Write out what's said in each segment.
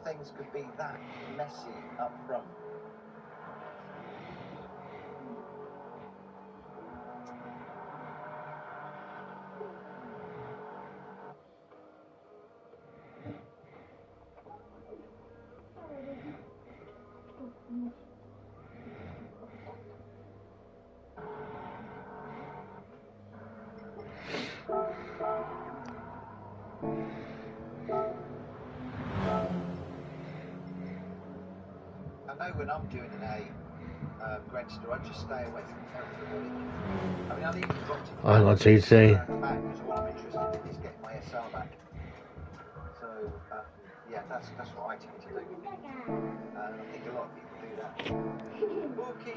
things could be that messy up front. I know when I'm doing an A Grandster, I just stay away from everybody. I mean, I'll even drop to the I got GT. back because all I'm interested in is getting my SR back. So, yeah, that's what I tend to do. And I think a lot of people do that. Borky,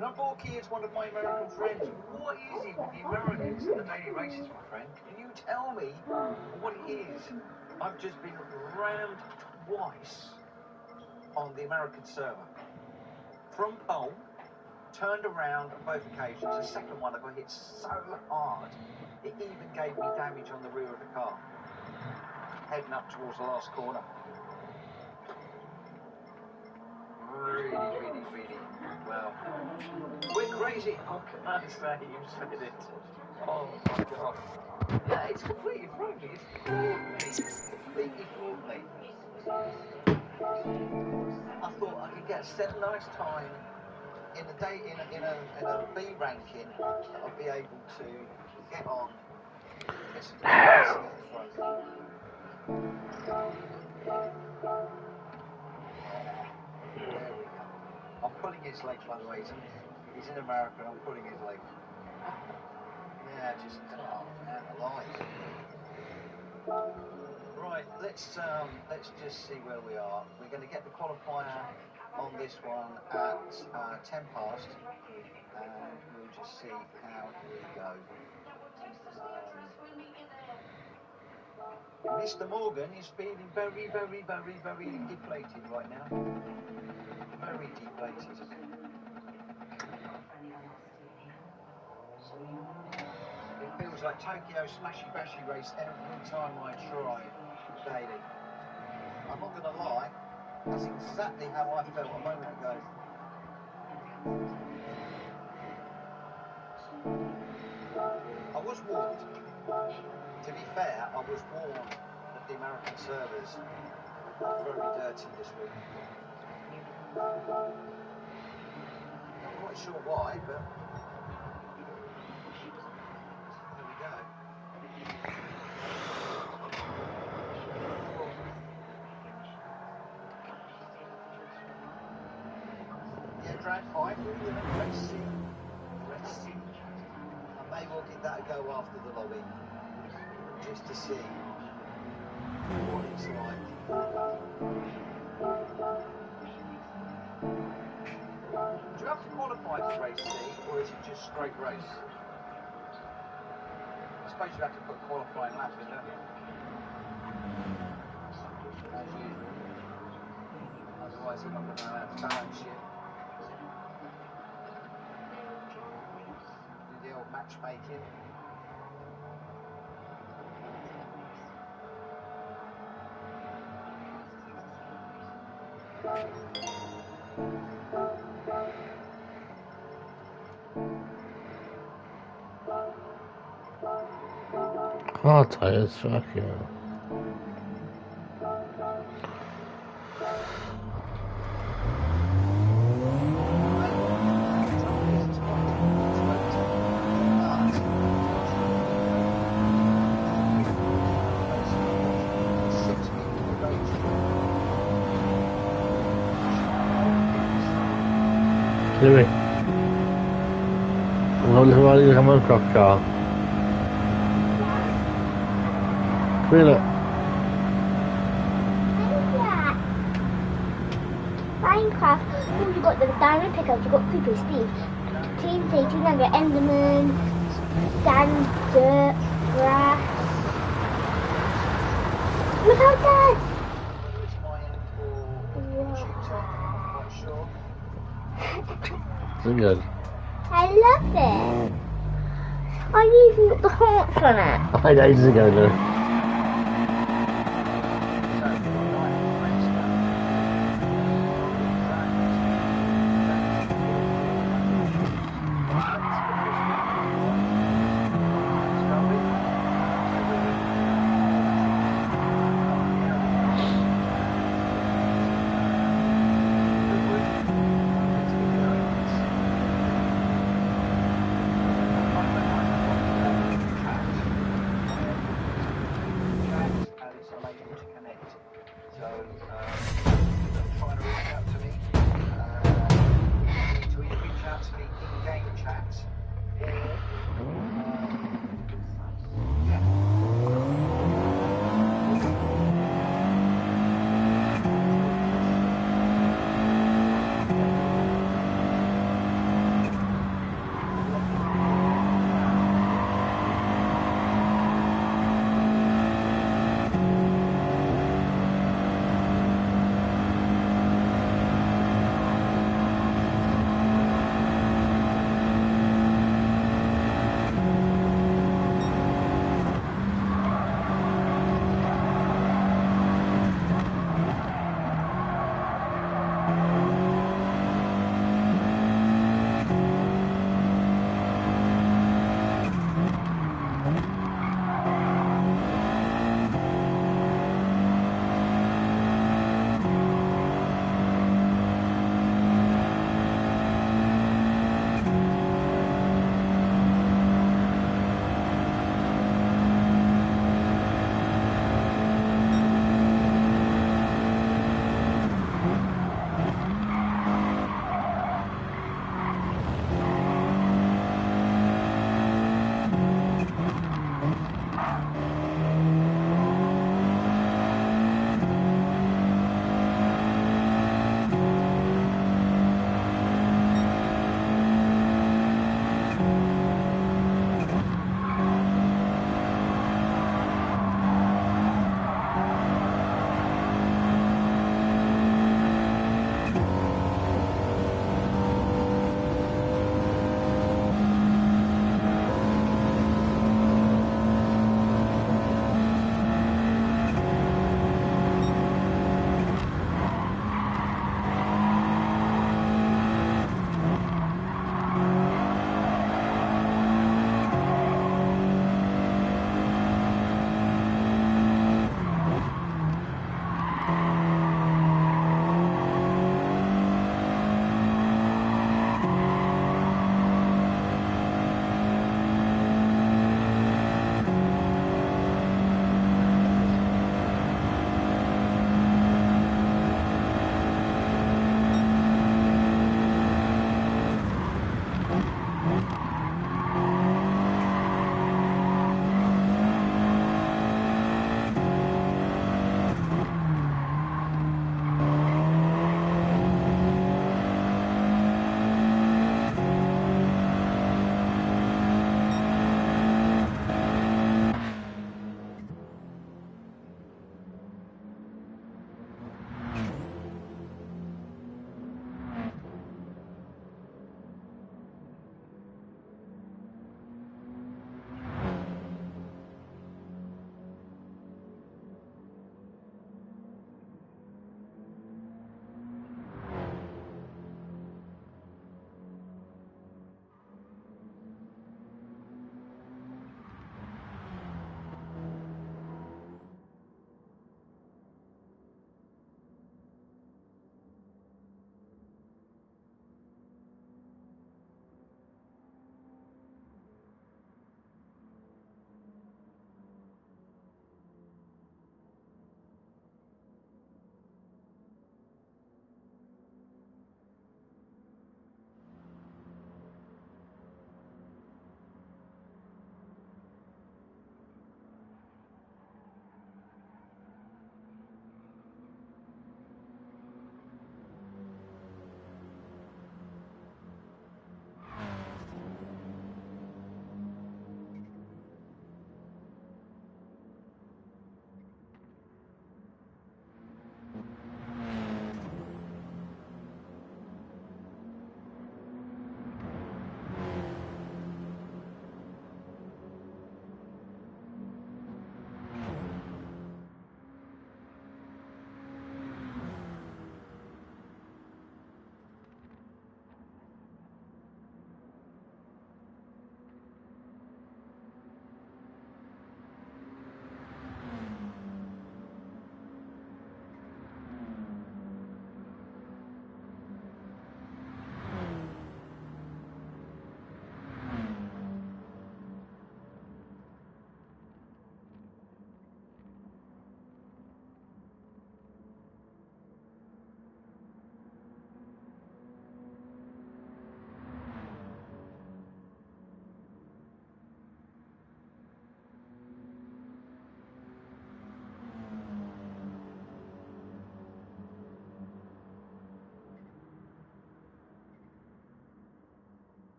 now Borky is one of my American friends. What is it with the Americans and the daily races, my friend? Can you tell me what it is? I've just been rammed twice on the American server. From pole, turned around on both occasions. The second one I got hit so hard, it even gave me damage on the rear of the car, heading up towards the last corner. Really well. We're crazy. I can understand you said it. Oh my god. Yeah, it's completely floored me. It's completely floored me. I thought I could get a nice time in a day in a B ranking. I'll be able to get on. This I'm pulling his legs, by the way. He's in America and I'm pulling his legs. Yeah, just man alive. Right, let's just see where we are. We're going to get the qualifier on this one at 10 past, and we'll just see how we go. Mr. Morgan is feeling very deflated right now. Very deflated. It feels like Tokyo Smashy Bashy race every time I try daily. I'm not going to lie, that's exactly how I felt a moment ago. I was warned. To be fair, I was warned that the American servers are very dirty this week. Not quite sure why, but there we go. Yeah, Drag 5, racing. I may well give that a go after the lobby, just to see what it's like. Do you have to qualify for race C, or is it just straight race? I suppose you have to put qualifying laps in, don't you? As usual. Otherwise I'm not going to know how to balance shit. Do the old matchmaking. Car tires, fuck yeah. Louis, I'm going to ride the Hammer Croc car. Come here, look. Minecraft, oh, you got the diamond pickup, you got Creepy Speed, TNT, 200, Enderman, sand, dirt, grass. Look how dead! It's good. I love it. I even got the hearts on it. I had ages ago, though. system to connect. So trying to reach out to me. You need to either reach out to me in-game chats or yeah.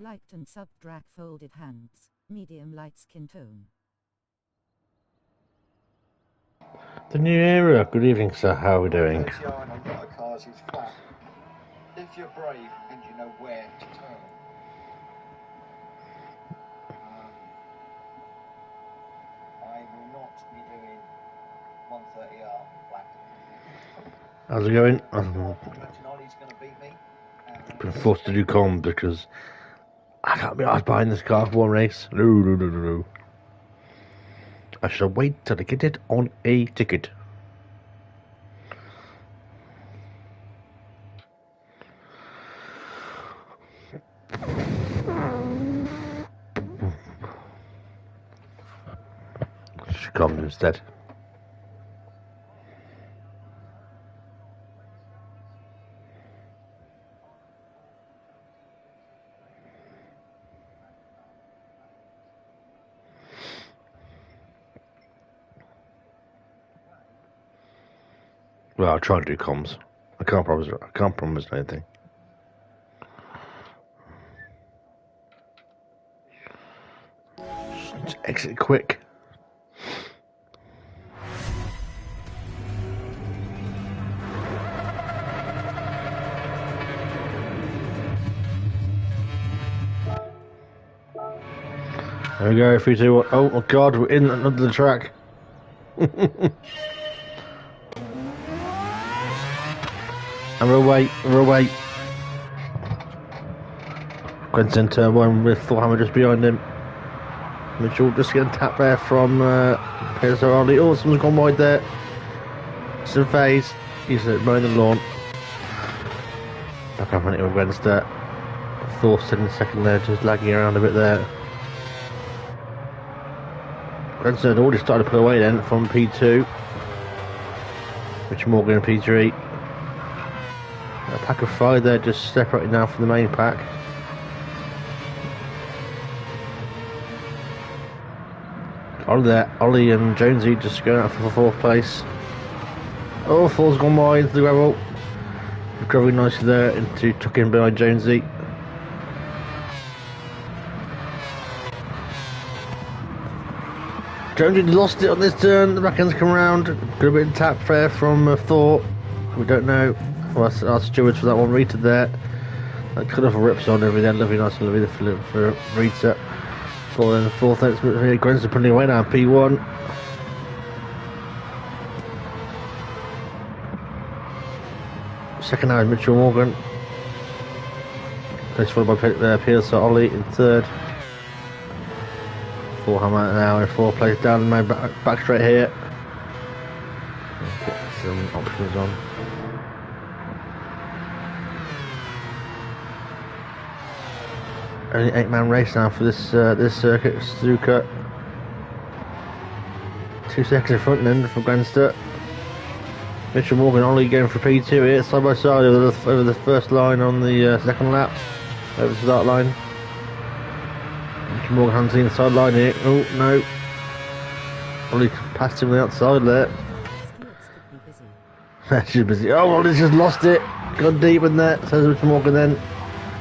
Light and sub drag folded hands, medium light skin tone. The new era. Good evening, sir. How are we doing? If you're brave and you know where to turn. I will not be doing 130R flat. How's it going? I've Ollie's going to beat me. been forced to do comms because I can't be asked buying this car for one race. No. I shall wait till I get it on a ticket. Should come instead. Well, I'll try and do comms. I can't promise anything. Just exit quick. There we go, 3, 2, 1. Oh god, we're in under the track. And we're away. Quentin turn 1 with Thorhammer just behind him. Mitchell just getting tapped there from Piers O'Reilly. Oh, someone's gone wide there. Some phase. He's mowing the lawn. Back up on it against that. Thorsten in the second there, just lagging around a bit there. Grenson had already started to pull away then from P2. Rich Morgan in P3. A pack of 5 there, just separating now from the main pack. Ollie and Jonesy just going out for the 4th place. Oh, Thor's gone wide into the gravel. Recovering nicely there into tuck in behind Jonesy. Jonesy lost it on this turn. The back end's come round. Got a bit of tap there from Thor. We don't know. Well, our stewards for that one. Rita there. That cut off a rips on everything. Lovely, nice and lovely for Rita. Thor in the 4th. Grenson putting away now. P1. Second now is Mitchell Morgan. Close followed by Pierce Ollie in 3rd. Thorhammer now in 4th place down my back straight here. Get some options on. Only 8-man race now for this circuit. Suzuka 2 seconds in front then from Granster. Mitchell Morgan only going for P2 here, side by side over the first line on the second lap, over the start line. Mitchell Morgan hunting the side line here. Oh no, Ollie passed him on the outside there. She's busy. Oh, Ollie's just lost it. Gone deep in there, says Mitchell Morgan then.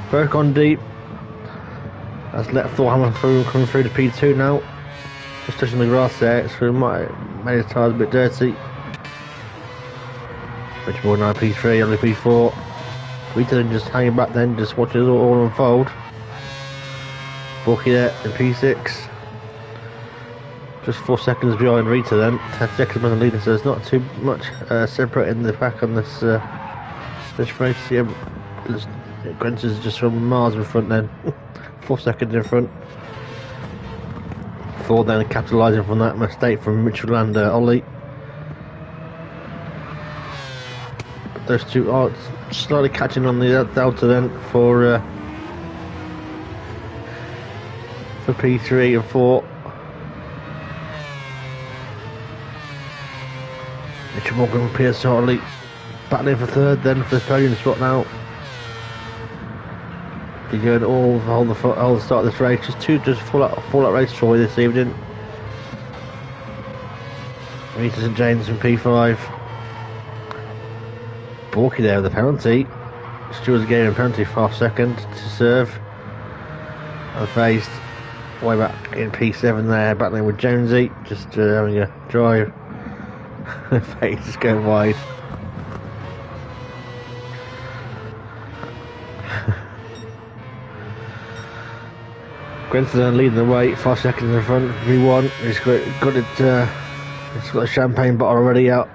Both gone deep. That's let Thorhammer come through to P2 now. Just touching the grass there, so it might have made his tyres a bit dirty. Mitchell Morgan now P3, only P4. Rita then just hanging back then, just watching it all unfold. Borky there in P6. Just 4 seconds behind Rita then. 10 seconds behind the leader, so there's not too much separating the pack on this race. Yeah, Grenson's just from miles in front then. 4 seconds in front. Thor then capitalising from that mistake from Mitchell and Ollie. Those two are slightly catching on the delta then for P3 and 4. Mitchell Morgan and Pierce Hartley battling for 3rd then for the podium spot now. You're going all the start of this race. Just full out race for you this evening. Rita St James in P5. Borky there with the penalty. Stewart's getting a penalty for half second to serve. unfazed. Way back in P7 there, battling with Jonesy, just having a drive. Face is going wide. Grenson leading the way, 5 seconds in front. V1. He's got a champagne bottle already out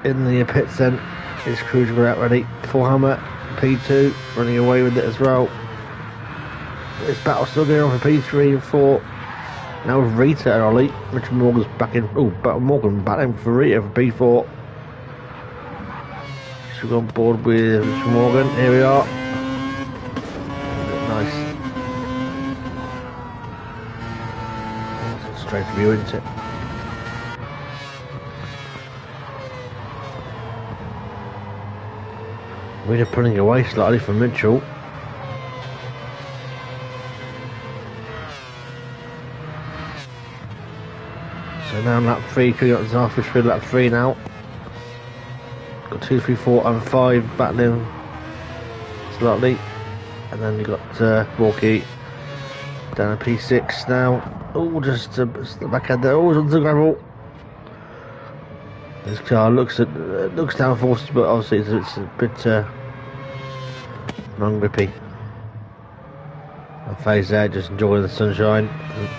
in the pits. Then his crews are out ready. Full hammer. P2 running away with it as well. This battle still going on for P3 and 4. Now with Rita and Ollie. Richard Morgan's back in. Oh, Morgan battling for Rita for P4. So we're on board with Richard Morgan. Here we are. Nice. Straight view, isn't it? Rita pulling away slightly from Mitchell. So now lap 3, coming up to halfway through lap 3 now. Got 2, 3, 4 and 5 battling slightly. And then you got Borky down at P6 now. Oh, just the backhand there. Oh, it's onto the gravel. This car looks downforced, but obviously it's a bit non-grippy. And Faye's there, just enjoying the sunshine.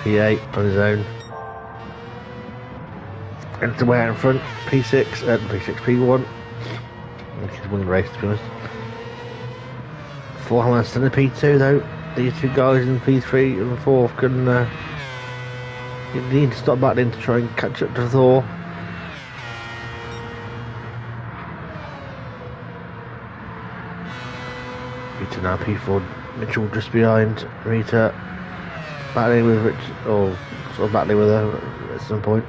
P8 on his own. And the way out in front, P6, P1. He's won the race, to be honest. 4 Hammer still in P2 though. These two guys in P3 and 4 can you need to stop battling to try and catch up to Thor. Rita now P4, Mitchell just behind Rita, battling with Rich, or sort of battling with her at some point.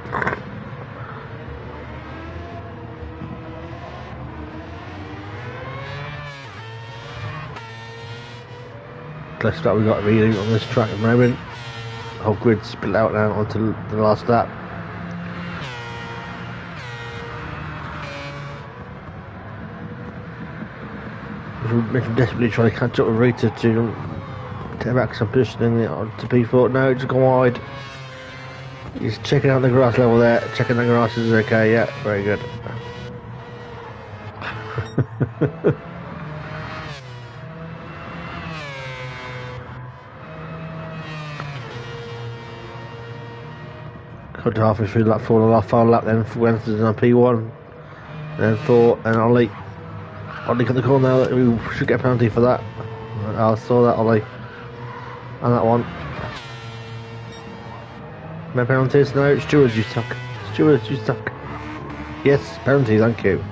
Let's start. We got a reading on this track at the moment. The whole grid split out now onto the last lap. Mitchell desperately trying to catch up with Rita to take back some positioning to P4. No, it's gone wide. He's checking out the grass level there. Checking the grass is okay. Yeah, very good. Got to halfway through lap 4 and the last final lap then for Winston on P1. Then Thor and Ollie. Ollie got the call now that we should get a penalty for that. I saw that, Ollie. And that one. No penalties? No, stewards, you suck. Stewards, you suck. Yes, penalty, thank you.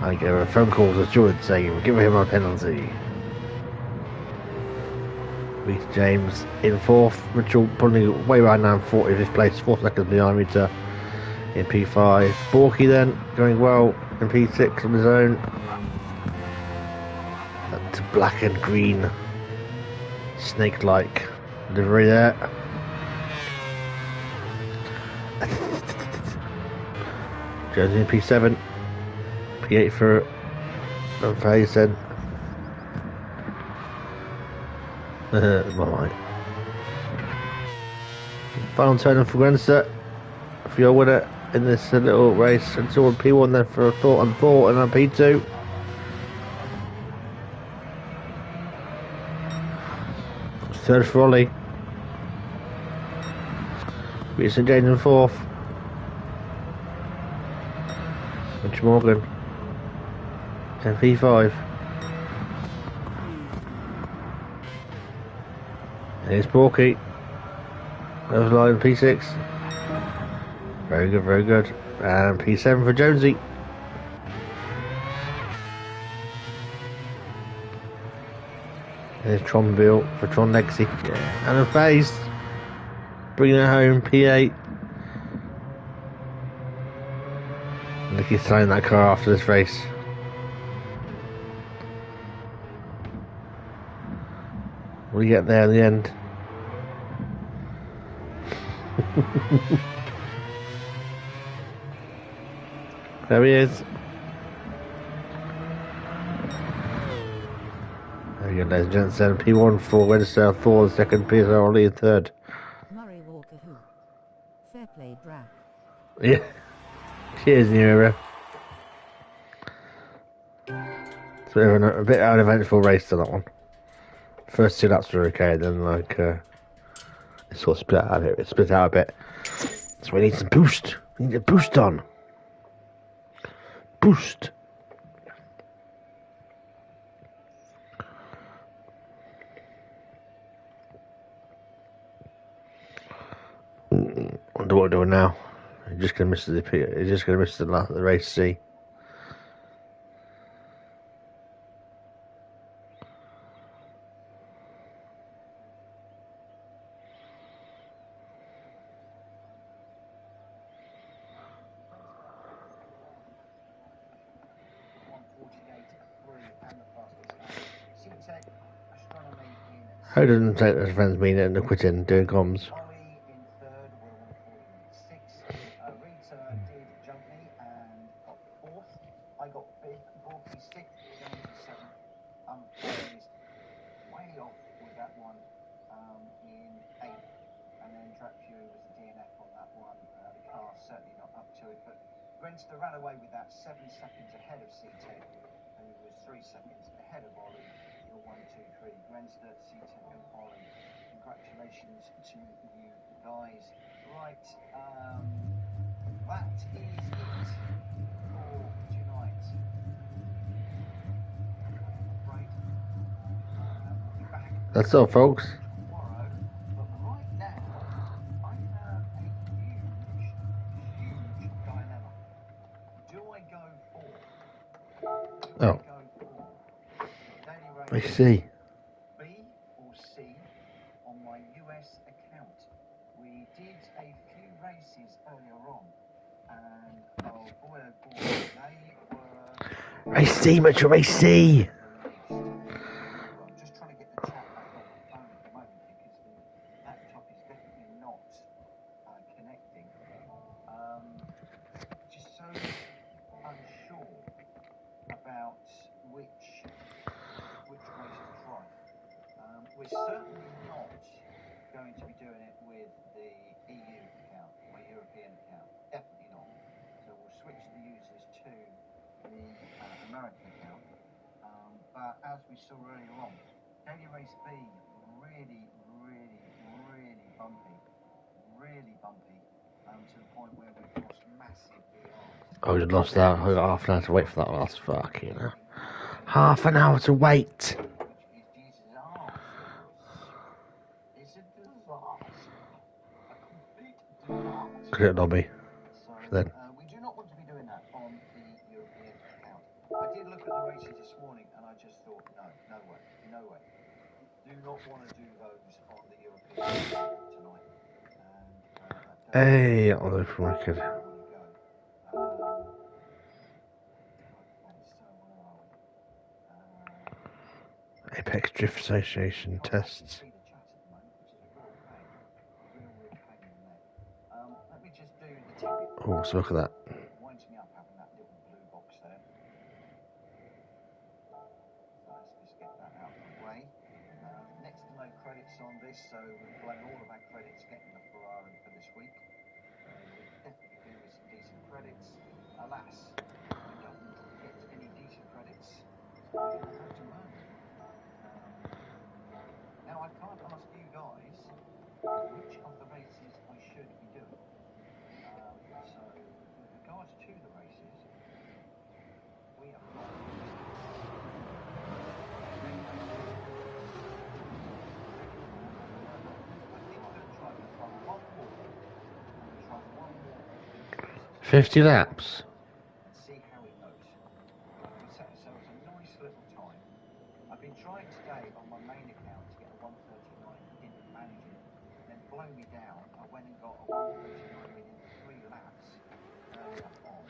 I get a phone call to the steward saying, give him a penalty. Rita James in 4th. Mitchell pulling way right now in 45th place, 4 seconds behind Rita in P5. Borky then going well in P6 on his own. That black and green snake-like livery there. Jones in P7. P8 for Faye then. Right. Final turn for Grenster for your winner in this little race. Until P1 then for Thought and then P2. Third for Ollie. Peter St James in 4th. Mitch Morgan. And P5. Here's Borky. That line P6. Very good, very good. And P7 for Jonesy. There's Tronville for Tron Legacy. Yeah. And a phase. Bringing it home, P8. Look, he's throwing that car after this race. Will he get there in the end? There he is. There again, ladies and gents. P1 for Wednesday, Thor, second, Peter Ollie, third. Murray Walker who? Fair play, Brack. Yeah. Cheers, New Era. It's a bit of an eventful race to that one. First 2 laps were okay, then it sort of split out a bit. It split out a bit. So we need some boost. We need a boost on. Boost. Wonder what we're doing now. He's just gonna miss the race C. How doesn't take the friends mean it and quitting doing comms? Ollie in third were 146. Rita did jump me and got fourth. I got fifth. Borky sixth. GT7. Is way off with that one in eighth. And then Trap Fury was a DNF on that one. The car certainly not up to it. But Grenster ran away with that 7 seconds ahead of C10, who was 3 seconds ahead of Ollie. 1, 2, 3. Grenster, C10, and Ollie. Congratulations to you guys. Right, that is it for tonight. I'm afraid. We'll be back. That's all, folks. Tomorrow, but right now, I have a huge dilemma. Do I go for? Oh. Daily I see. B or C on my US account? We did a few races earlier on, and oh boy, they were. Race C, Metro Race C. I'm just trying to get the chat back on my phone at the moment because the laptop is definitely not connecting. Just so unsure about which race to try. We're certainly not going to be doing it with the EU account, my European account. Definitely not. So we'll switch the users to the American account. But as we saw earlier on, Daily Race B, really bumpy. Really bumpy. To the point where we've lost massive VRs. Oh, we lost that. I got half an hour to wait for that last fuck, you know. Half an hour to wait. Which is disastrous. It's a disaster. A complete disaster. Good lobby. So, Then. we do not want to be doing that on the European account. I did look at the races this morning and I just thought, no way. Do not want to do those on the European account tonight. And Hey, I'll go from record. Apex Drift Association tests. Oh, so look at that. Winds me up having that little blue box there. Let's just get that out of the way. Next to no credits on this, so we've blown all of our credits getting the Ferrari for this week. We definitely do with some decent credits. Alas, we don't get any decent credits, so we're going to have to earn them. Now, I can't ask you guys which of the races I should be doing. So, with regards to the races, we have got. I think I'm going to try one more. I'm going to try one more. 50 laps. And see how it goes. We set ourselves a nice little time. I've been trying today on my main account to get a 139, didn't manage it. Then blow me down. I went and got a 139 within 3 laps earlier on.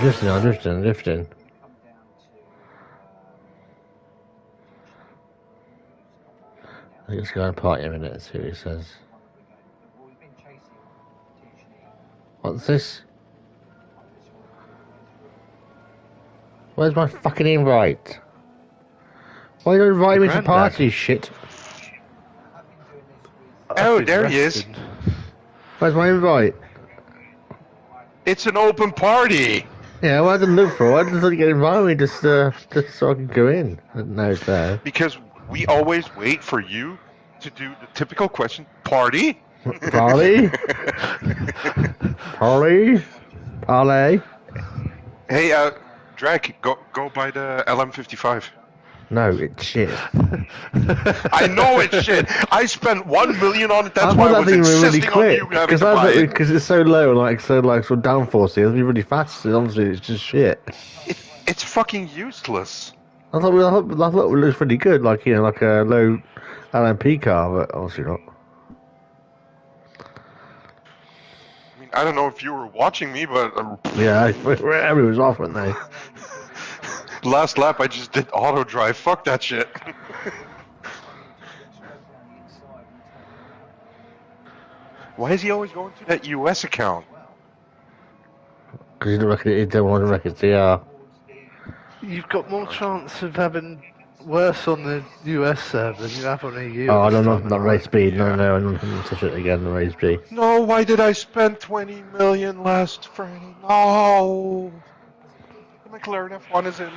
Drifting. Come down to I think it's going to party a minute, see what he says. we've been chasing What's this? Where's my fucking invite? Why don't you invite me to Granddad. party, shit? Oh, been there he is. resting. Where's my invite? It's an open party. Yeah, well, I didn't look for it. I just didn't get invited just so I can go in. No, it's there. Because we always wait for you to do the typical question, party? Party? Party? Parlay? Hey, Drake, go buy the LM55. No, it's shit. I know it's shit. I spent 1 million on it. That's I why thought I that was thing would really insisting on quick you having to buy it. because it's so low and like sort of downforce. It'll be really fast. So obviously, it's just shit. It's fucking useless. I thought it looks pretty good, like like a low LMP car, but obviously not. I mean, I don't know if you were watching me, but Yeah, everyone was off, weren't they? last lap I just did auto drive. Fuck that shit. Why is he always going to that US account? Because he don't want to reckon CR. You've got more chance of having worse on the US server than you have on EU. Oh, this no, time not around. race speed. Yeah. No, I'm not touch it again. The race speed. No, why did I spend 20 million last Friday? No. The McLaren F1 is in.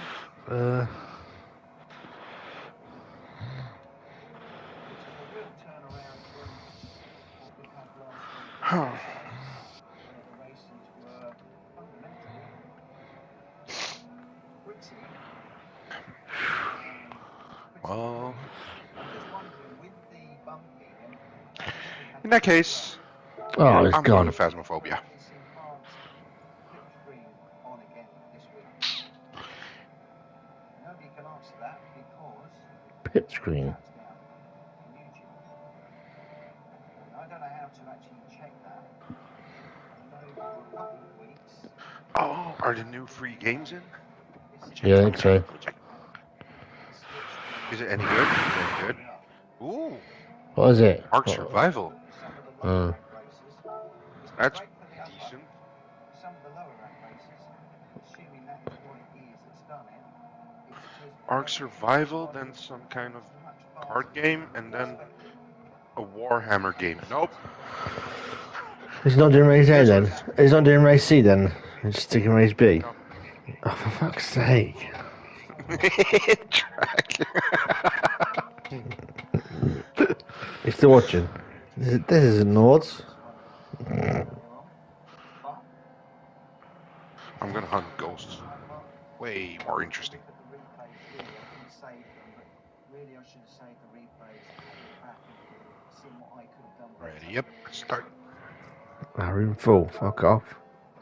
Well, in that case, Oh, it's I'm going to gone. Phasmophobia. Pit screen. I don't know how to actually check that. I know for a couple of weeks. Oh, are the new free games in? Yeah, I think so. Let me check. Is it any good? Is it any good? Ooh, What is it? Ark Survival. Oh. That's decent. Some of the lower rank races, assuming that is what it is that's done it, it's just Ark Survival, then some kind of card game, and then a Warhammer game. Nope. He's not doing race A Guess then. what? He's not doing race C then. He's just sticking race B. No. Oh, for fuck's sake! Track. He's still watching. This isn't Nords. I'm gonna hunt ghosts. Way more interesting. Really, I should have saved the replays, back and seen what I could have done. Ready? Yep. Let's start. We're in full. Fuck off.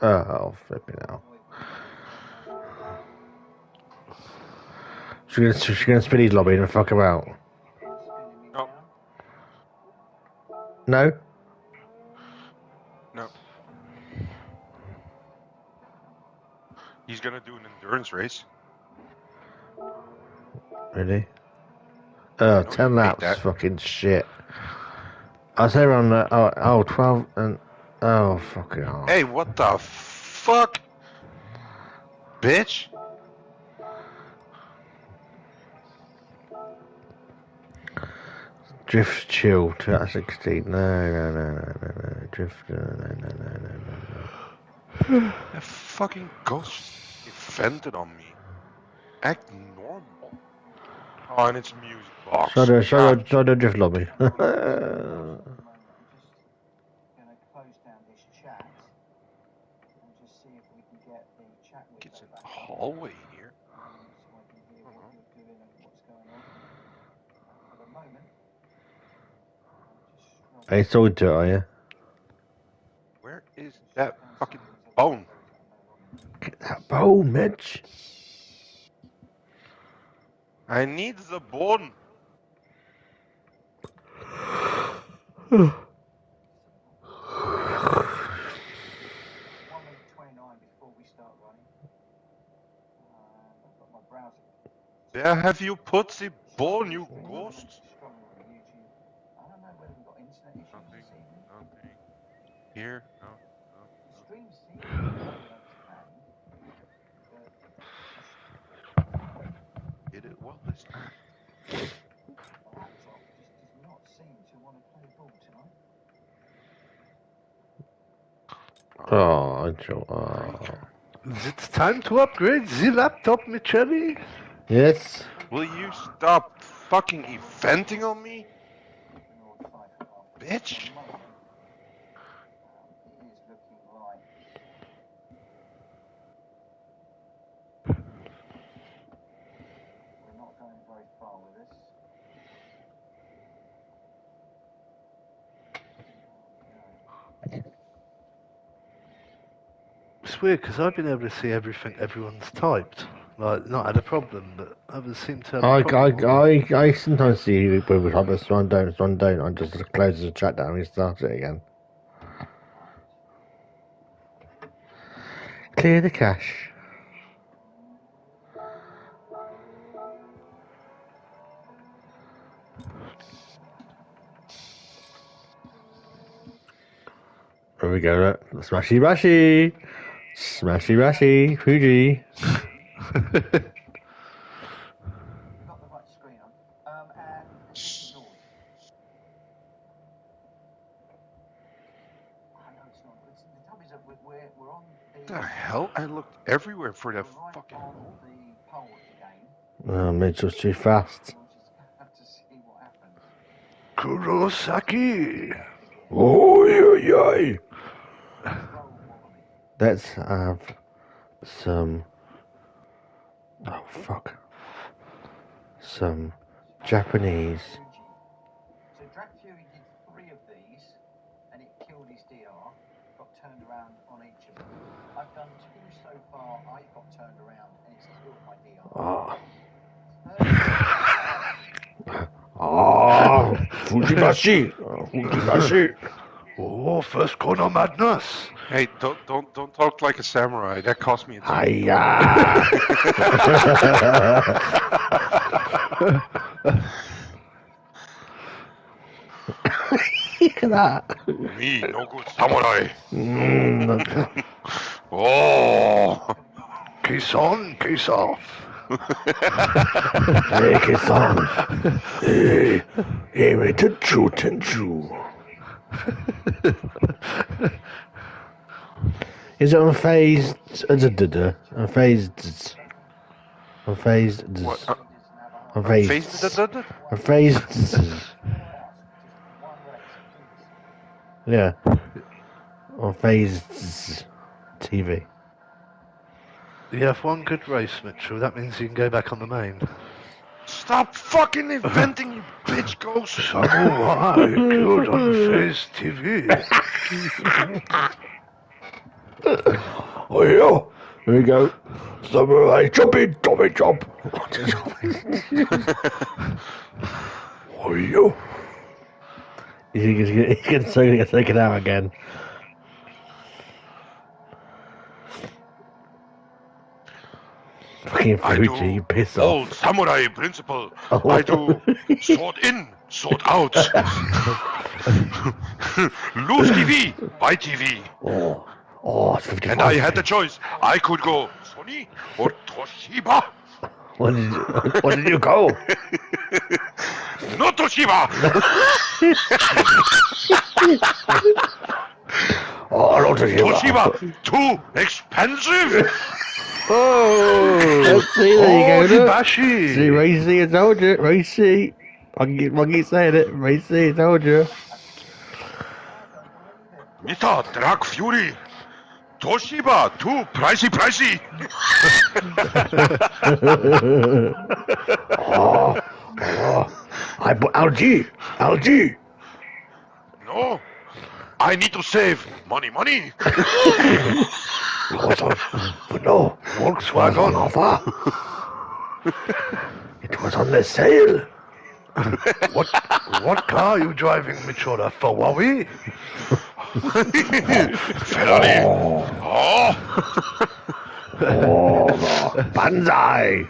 Oh, flipping out. She's gonna spin his lobby and fuck him out. No. No? No. He's gonna do an endurance race. Really? Oh, I know 10 you hate laps. that. Fucking shit. I was there on 12 and... Oh, fucking hell. Hey, what the fuck? Bitch? Drift chill to 16. No. Drift. No. That fucking ghost just vented on me. Act normal. Oh, and it's music box. Show God. the drift lobby. I'm just going to close down this chat and just see if we can get the chat window It's in the back hallway here. so I can hear what you're doing and what's going on. For the moment, Are you talking to it, are you? Where is that fucking bone? Get that bone, Mitch. I need the bone. Where have you put the bone, you ghost? Nothing. Here? No. well is that? Laptop just does not seem to want to play ball tonight. Oh, Joe. Oh. It's time to upgrade the laptop, Michele. Yes. Will you stop fucking eventing on me? Bitch. It is looking like we're not going very far with this. It's weird because I've been able to see everything everyone's typed. Like, not had a problem, but others seem to have a problem. I sometimes see people with this one don't, this one don't. I just close the chat down and restart it again. Clear the cache. There we go. Smashy bashy. Smashy bashy. Fuji. Got the right screen on. And it's yours. I know it's not. The trouble is that we're on The hell? I looked everywhere for that we're right fucking on hole. the pole of the game. Mitchell's too fast. We'll just have to see what happens. Kurosaki! Oh, yeah. Let's have some. Oh, fuck. Some Japanese. So Drag Fury did 3 of these, and it killed his DR. Got turned around on each of them. I've done 2 so far. I got turned around, and it's killed my DR. Fujibashi. Fujibashi. Oh, first corner madness! Hey, don't talk like a samurai. That cost me a team. Hiya. Look at that. Me, no good samurai. Oh. Case on, case off. Hey, Kisan. Hey, me tenchu, tenchu. Is it unfazed? Unfazed. Unfazed. What? Unfazed. Unfazed. Yeah. Unfazed TV. You have one good race, Mitchell. That means you can go back on the main. Stop fucking inventing, you bitch ghost. Samurai killed on Face TV. Oh yeah, here we go. Samurai choppy, choppy, chop. Oh yeah. He's gonna get taken out again. Fucking Fuji, you piss off. Old samurai principle. Oh. I do sword in, sword out. Lose TV, buy TV. Oh, it's 55. And I had the choice. I could go Sony or Toshiba. What did you go? No Toshiba. Oh, no Toshiba, too expensive. Oh, let's see, there you go. Look. Hibashi. See, Racy, I told you. Racy. I keep saying it. Racy, I told you. Mr. Drag Fury. Toshiba, too pricey. Oh, I bought LG. No, I need to save money. But no, Volkswagen on offer. It was on the sale. What car are you driving, Mitchell? A Ferrari? Ferrari. Oh, Banzai.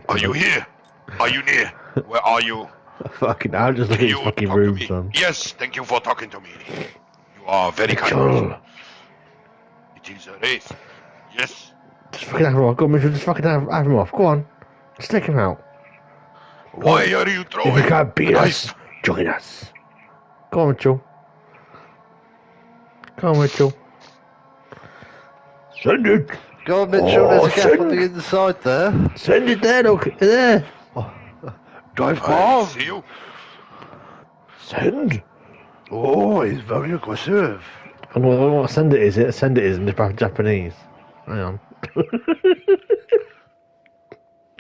Are you here? Are you near? Where are you? Fucking, I'll just look Can at his you fucking talk to room, me? son. Yes, thank you for talking to me. You are very kind. Mitchell, It is a race. Yes. just fucking have him off. Go on, Mitchell, just fucking have him off. Go on. Just take him out. Why are you throwing? If you can't beat Nice. us, join us. Go on, Mitchell. Go on, Mitchell. Send it. Go on, Mitchell, there's a gap on send. the inside there. Send it there, look. There. Drive I bomb. see you. Send. Oh, he's very aggressive. I don't know what send it is. Send it is in Japanese. Hang on.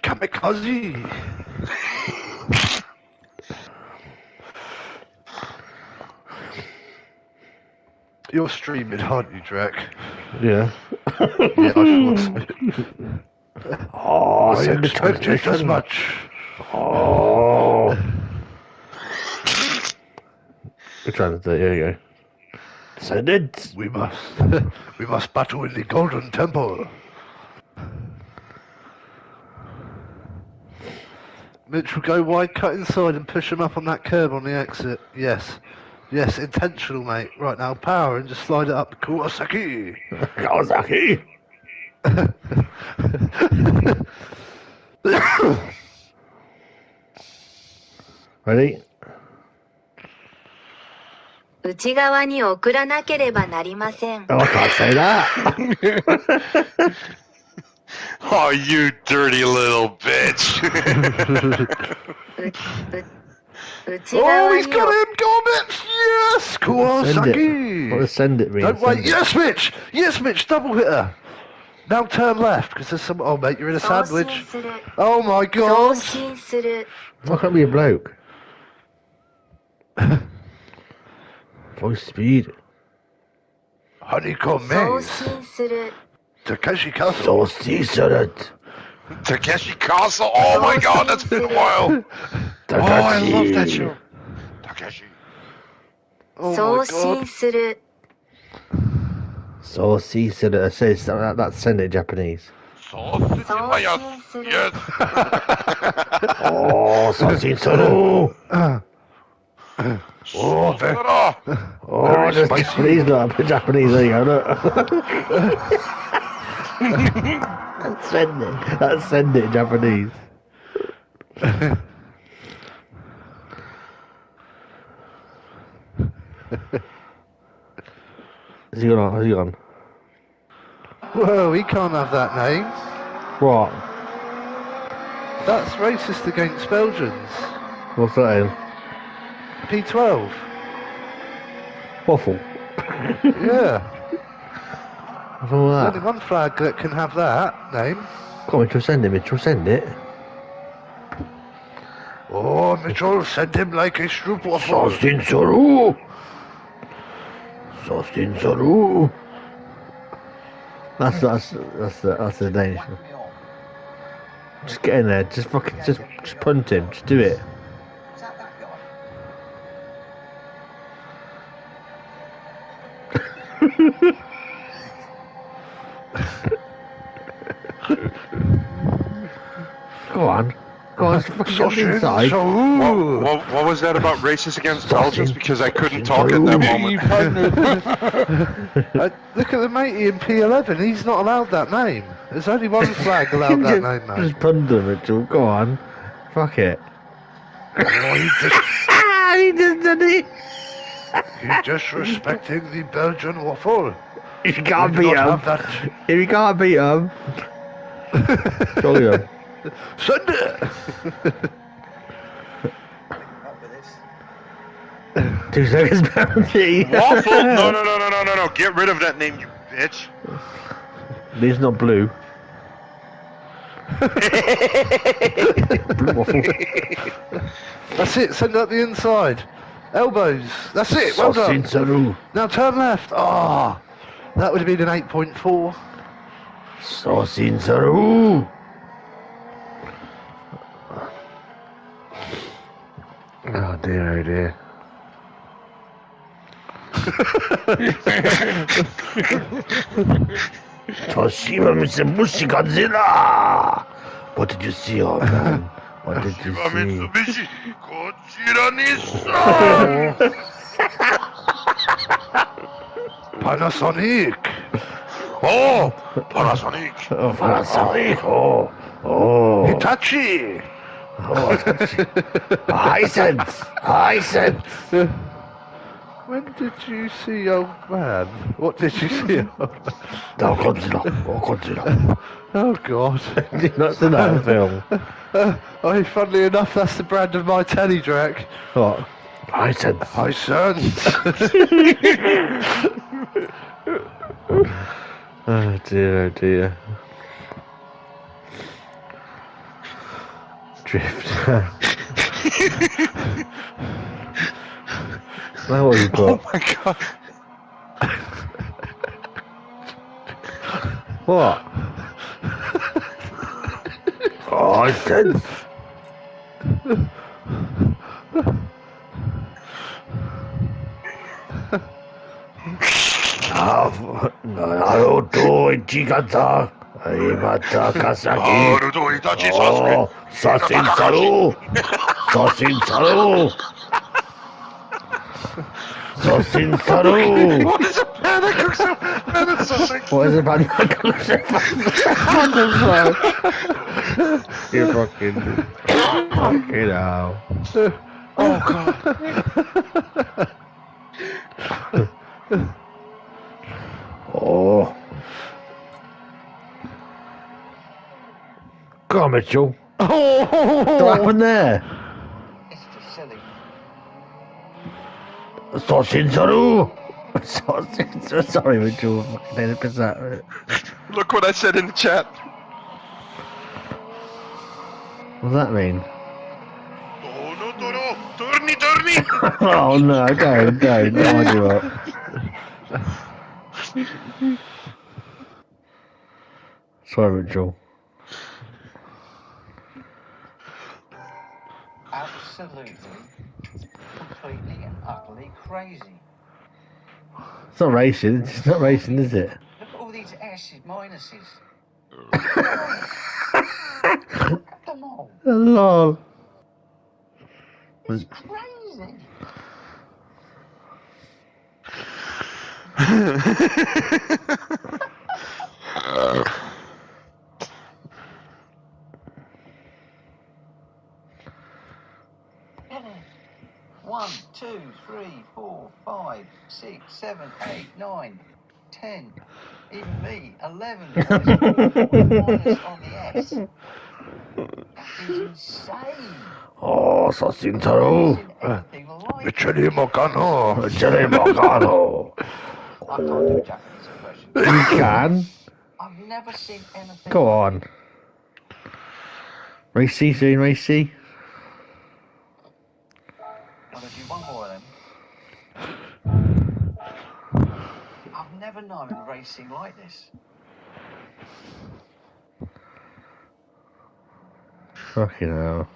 Kamikaze. You're streaming, aren't you, Drek? Yeah. Yeah, I thought so. Oh, I send the expected as transmission. much. Oh. We're trying to do it. Here you go. Send it. We must battle in the Golden Temple. Mitch will go wide, cut inside, and push him up on that curb on the exit. Yes. Yes, intentional, mate. Right now, power and just slide it up. Kawasaki. Kawasaki. Ready? 内側に送らなければなりません。 Oh, I can't say that. Oh, you dirty little bitch. 内 Oh, 側 he's に got him! Go, Mitch! Yes! Send it. Kawasaki! What does send it mean? Don't wait. Send it. Yes, Mitch! Yes, Mitch! Double hitter! Now turn left, because there's some... Oh, mate, you're in a 送 sandwich. 信する。 Oh, my 送 God! 信する。 Why can't be a bloke? Voice speed. Honeycomb 送 maze. 信する。 Takeshi Castle. So seasoned. Takeshi Castle. Oh my god, that's been a while. Oh, I love that show. Takeshi. Oh, 送 my 信 God. する。 So seasoned. It says that's send it in Japanese. そうするわよ。送信する。 Yes. Oh, so seasoned. Oh, Oh, just Japanese, not Japanese. There you go. Look. That's send it. That's send it in Japanese. Has he gone? Has he gone? Whoa, he can't have that name. What? That's racist against Belgians. What's that in? P12. Waffle. Yeah. What's wrong with There's that? only one flag that can have that name. Come on, Mitchell, send it, Mitchell, send it. Oh, Mitchell, send him like a stroop waffle. Sostin Soru! Sostin Soru! That's the Danish one. Whack me off. Just get in there, just fucking, just punt him, just do it. Is that that guy? Go on, just fucking get inside. What was that about racist against Belgians? Because I couldn't talk at that moment. Look at the matey in P11, he's not allowed that name. There's only one flag allowed that name, man. Just punt him, Mitchell, go on. Fuck it. Oh, He just did it! he's disrespecting the Belgian waffle. If you can't We do beat not him, have that. if you can't beat him, jolly him. Send it! Up with this. 2 seconds penalty. Waffle? No. Get rid of that name, you bitch. He's not blue. Blue waffle. That's it, send it up the inside. Elbows, that's it, well done. Saru. Now turn left. Ah, that would have been an 8.4. Sosin Saru. Oh dear, oh dear. Toshima Mitsubishi Godzilla! What did you see, old man? What did you Shiba see? Mitsubishi, Kochira Nissan! Panasonic. Oh! Panasonic! Oh, Panasonic! Oh! Hitachi. Oh, Hisense! Hisense! When did you see old man? What did you see, old man? Oh, Godzilla! Oh God! Did you not see that film? Oh, funnily enough, that's the brand of my telly Drake. What? Hisense! Hi, son. Oh dear. Drift. Now what you Oh got? my god! What? Oh, Hisense! Naruto Ichigata Imata Kasaki Naruto Itachi Sasuke! Sasin Kakashi. Saru What is a panda cooks Panasonic? What is it about You fucking hell. Oh god. Oh. Go on, Mitchell. What happened there? It's just silly. Saru Sorry, Mitchell. Fucking take the piss out of it. Look what I said in the chat. What does that mean? Tono Toro! Turni! Oh no, don't wind you up. Sorry, Mitchell. Absolutely, completely and utterly crazy. It's not racing. It's not racing, is it? Look at all these S's, minuses. Come on. Lol. It's crazy. One, 2, 3, 4, 5, 6, 7, 8, 9, 10. Even me, 11. And there's a minus on the S. That is insane. Oh, Saru. I've never seen anything like it. Michele Morgano. Jerry Morgano. I can't do a Japanese impression. You can. I've never seen anything. Go on. Racy soon, Racy. I'm going to do one more of them. I've never known racing like this. Fucking hell.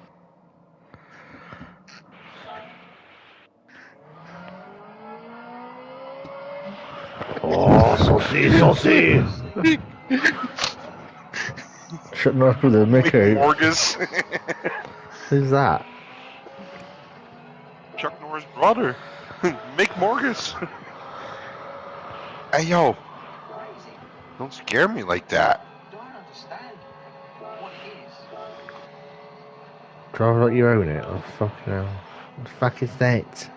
Oh, saucy. Shutting off with a Mickey. Morgus. Who's that? Chuck Norris' brother. Mick Morgus. Hey yo, Crazy. don't scare me like that. Don't understand what it is. Drive like you own it. Oh, fucking hell. What the fuck is that?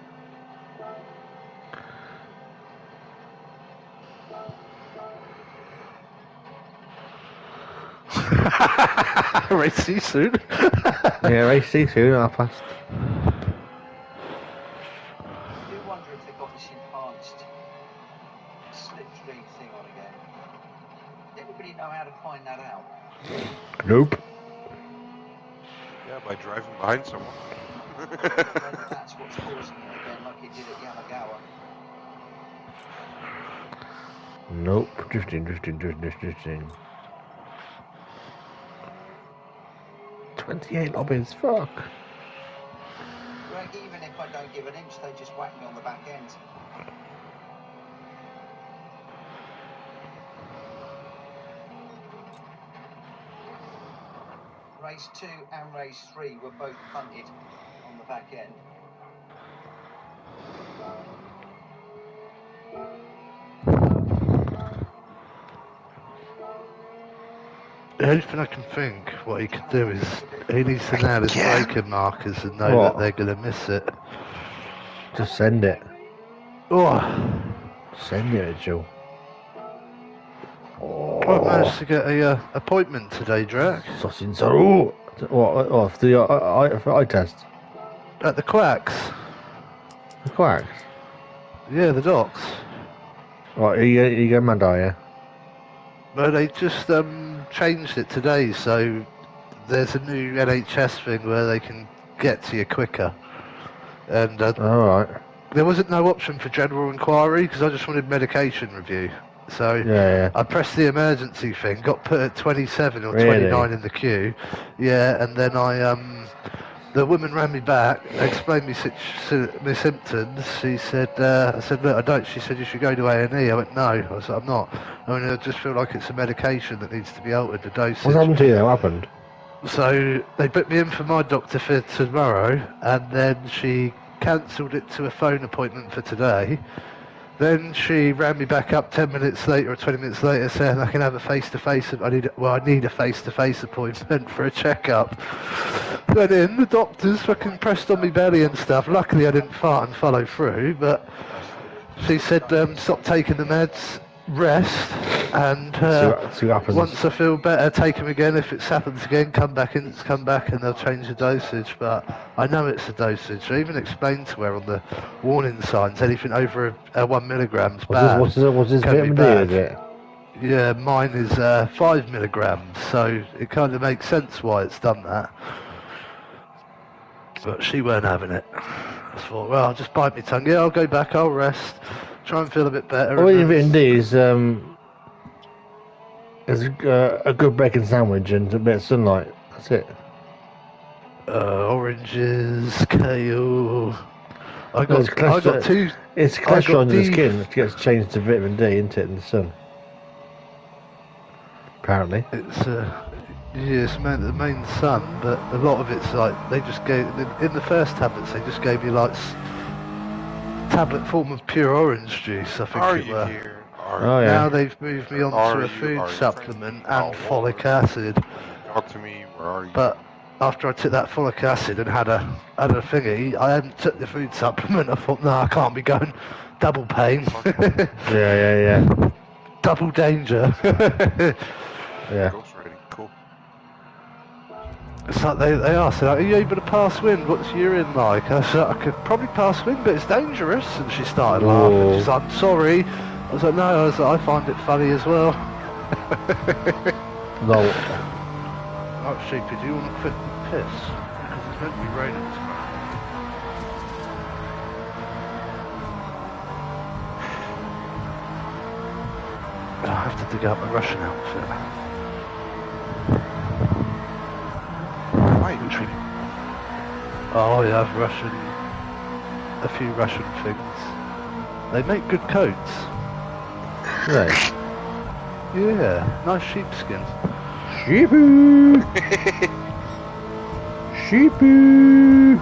Racy soon. Yeah, Racy soon. I'll pass. I do wonder if they've got this enhanced slipstream thing on again. Does anybody know how to find that out? Nope. Yeah, by driving behind someone. Maybe that's what's causing it again, like it did at Yamagawa. Nope. Drifting. 28 lobbies. Fuck. Greg, even if I don't give an inch, they just whack me on the back end. race 2 and race 3 were both punted on the back end. The only thing I can think what he could do is he needs to nail his Yeah. braking markers and know What? that they're going to miss it. Just send it. Oh, Send it, Joe. I managed to get a appointment today, Drac, Sausage. Oh, what? Oh, for the eye test. at the Quacks. The quacks. Yeah, the docks. Right, you go mad, are you? But they just changed it today, so there's a new NHS thing where they can get to you quicker. And Alright. there wasn't no option for general inquiry because I just wanted medication review. So Yeah. I pressed the emergency thing, got put at 27 or Really? 29 in the queue. Yeah, and then the woman ran me back, explained my symptoms. She said, I said, look, I don't. She said, you should go to A&E. I went, no. I said, I'm not. I mean, I just feel like it's a medication that needs to be altered, the dosage. What's happened to you? What happened? So they booked me in for my doctor for tomorrow, and then she cancelled it to a phone appointment for today. Then she ran me back up 10 minutes later or 20 minutes later saying I can have a face-to-face. I need a face-to-face appointment for a checkup. Went in, the doctors fucking pressed on my belly and stuff. Luckily I didn't fart and follow through, but she said stop taking the meds, rest, and See what happens. once I feel better, take them again. If it happens again, come back and they'll change the dosage. But I know it's a dosage. I even explained to her on the warning signs, anything over 1 milligram is bad. What's this Can be vitamin D, bad. is it? Yeah, mine is 5 milligrams, so it kind of makes sense why it's done that. But she weren't having it. I thought, well, I'll just bite my tongue. Yeah, I'll go back, I'll rest, try and feel a bit better. All and you then- vitamin D is a good bacon sandwich and a bit of sunlight. That's it. Oranges, kale. I it's got two. It's I cholesterol got in the beef. skin that gets changed to vitamin D, isn't it, in the sun? Apparently. It's yes, the main sun, but a lot of it's like they just gave in the first tablets. They just gave me like tablet form of pure orange juice. I think Are it you were. here? Oh, yeah. Now they've moved me on Are to a you- food are you supplement friendly? and Oh, folic Lord. acid. Talk to me. Where are you? But after I took that folic acid and had a thingy, I hadn't took the food supplement. I thought, no, I can't be going double pain, Yeah. double danger. Yeah. Ghost riding. Cool. It's like they asked, like, are you able to pass wind? What's urine like? I said, I could probably pass wind, but it's dangerous. And she started laughing. She's like, I'm sorry. I was like, no, I find it funny as well. No. Oh, sheepy, do you want to quit the piss? Because it's meant to be raining tomorrow. I have to dig out my Russian outfit. Right. Oh, I have a few Russian things. They make good coats. Right. Yeah, nice sheepskin. Sheepy! Sheepy!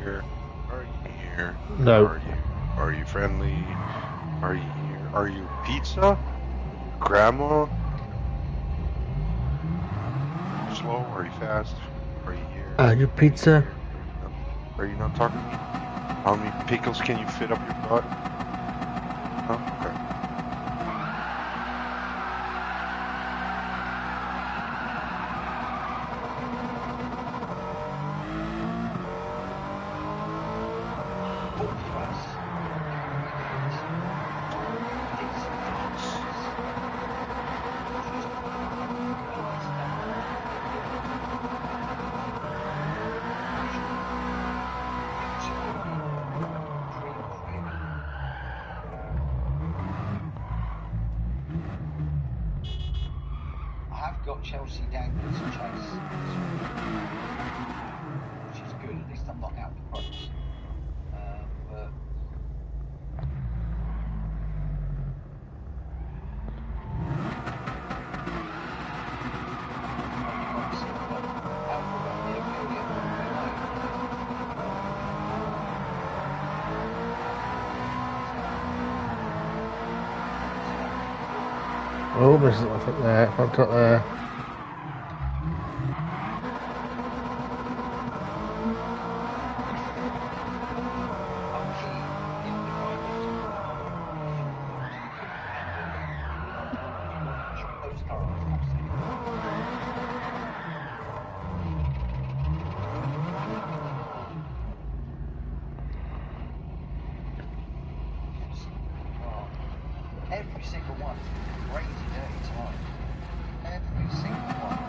here? Are you here? No. Are you friendly? Are you here? Are you pizza? Grandma? Are you slow? Are you fast? Are you here? Are you pizza? Are you not talking to me? How many pickles can you fit up your butt? Oh, okay. I've got Chelsea Daniels chase, which is good. At least I'm not out the pros. But Oh, there's a front there, front up there. every single one. Crazy dirty tonight. Every single one.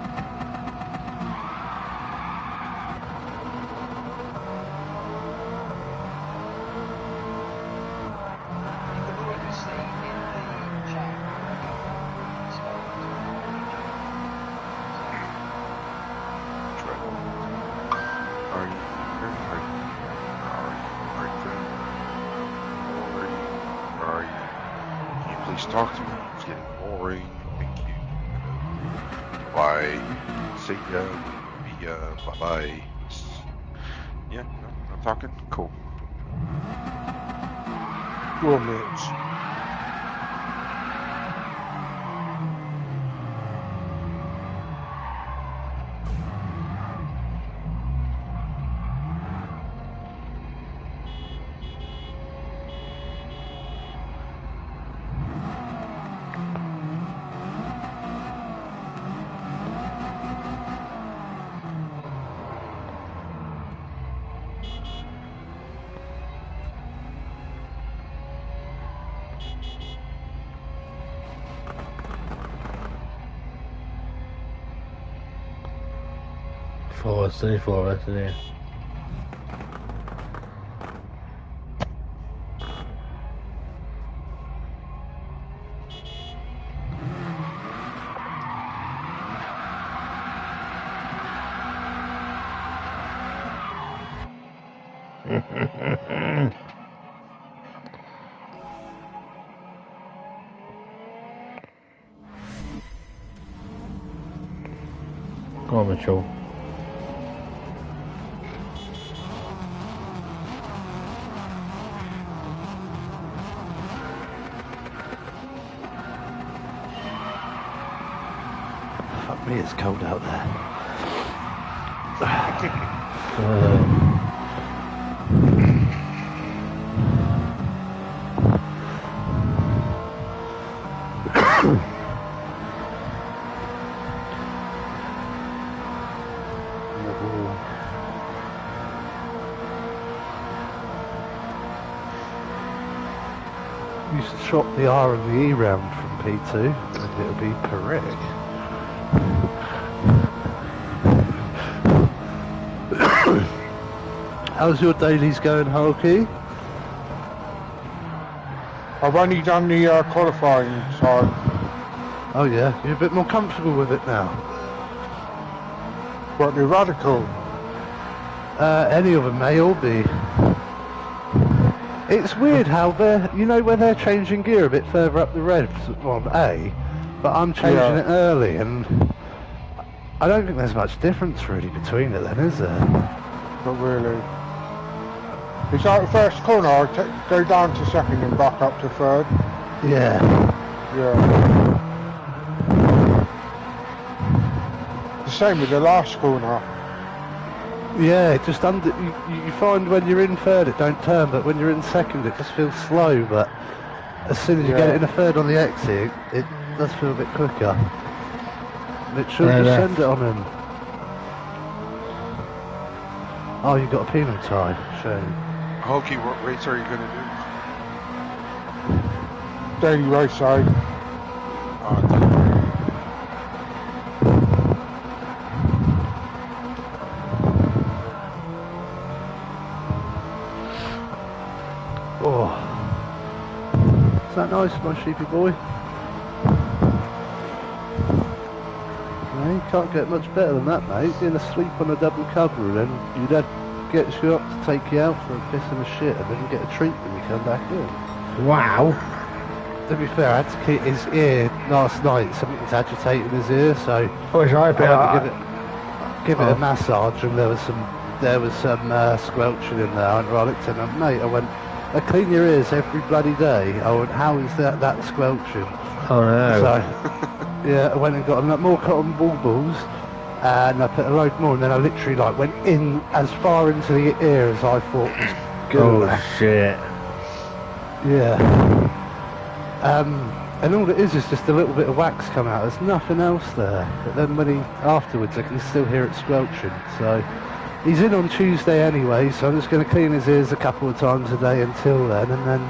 You can already see in the chat. Are you here? Are you friendly? Are you? Can you please talk to me? It's getting boring. Thank you. Bye. See ya. Be bye bye. Yeah, no, not talking? Cool. Well, Mitch. Four, it's only four of us, isn't it? Come on, Mitchell. Fuck me, it's cold out there. You should swap the R and the E round from P2 and it'll be Perrick. How's your dailies going, Hulky? I've only done the qualifying side. Oh yeah, you're a bit more comfortable with it now. But the radical. Any of them may all be. It's weird how they're, you know, when they're changing gear a bit further up the revs on A, but I'm changing it early, and I don't think there's much difference really between it then, is there? Not really. It's like the first corner, go down to second and back up to third. Yeah. Yeah. The same with the last corner. Yeah, just under. You find when you're in third it don't turn, but when you're in second it just feels slow. But as soon as you get it in a third on the exit, it does feel a bit quicker. Mitchell, just send it on him. Oh, you got a penal tie. Shame. Hulky, what race are you going to do? Daily race side. Oh. Is that nice, my sheepy boy? No, you can't get much better than that, mate. Being asleep on a double cover and then your dad gets you up to take you out for a piss and a shit and then you get a treat when you come back in. Wow. To be fair, I had to keep his ear last night. Something was agitating his ear, so I had to give it a massage, and there was some squelching in there. And I looked at him, mate. I went, I clean your ears every bloody day. I went, how is that squelching? Oh no. So yeah, I went and got more cotton balls, and I put a load more, and then I literally went in as far into the ear as I thought was good. Oh shit. Yeah. And all it is just a little bit of wax come out. There's nothing else there. But then afterwards, I can still hear it squelching. So he's in on Tuesday anyway. So I'm just going to clean his ears a couple of times a day until then, and then.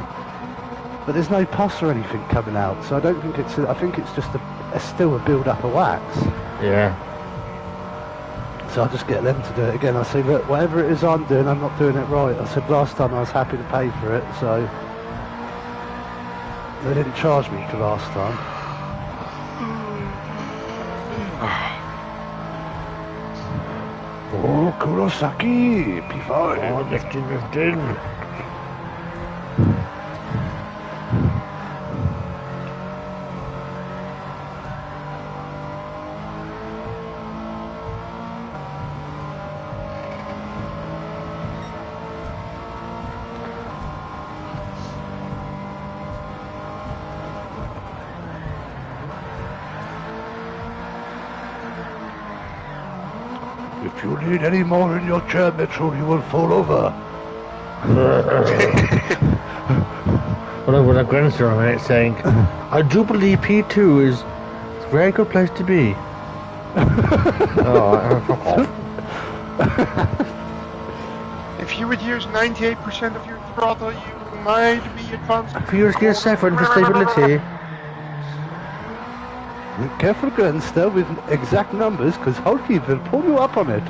But there's no pus or anything coming out, so I don't think it's. I think it's just still a build up of wax. Yeah. So I'll just get them to do it again. I say, look, whatever it is I'm doing, I'm not doing it right. I said last time I was happy to pay for it, so. They didn't charge me for last time. Oh, Kurosaki! P5! Oh, lifting. If you need any more in your chair, Mitchell, you will fall over. Well, over the grandson a minute saying, I do believe P2 is a very good place to be. Fuck off. If you would use 98% of your throttle, you might be advanced. If you use GT7 for stability. Be careful, Grandster, with exact numbers, because Hulky will pull you up on it.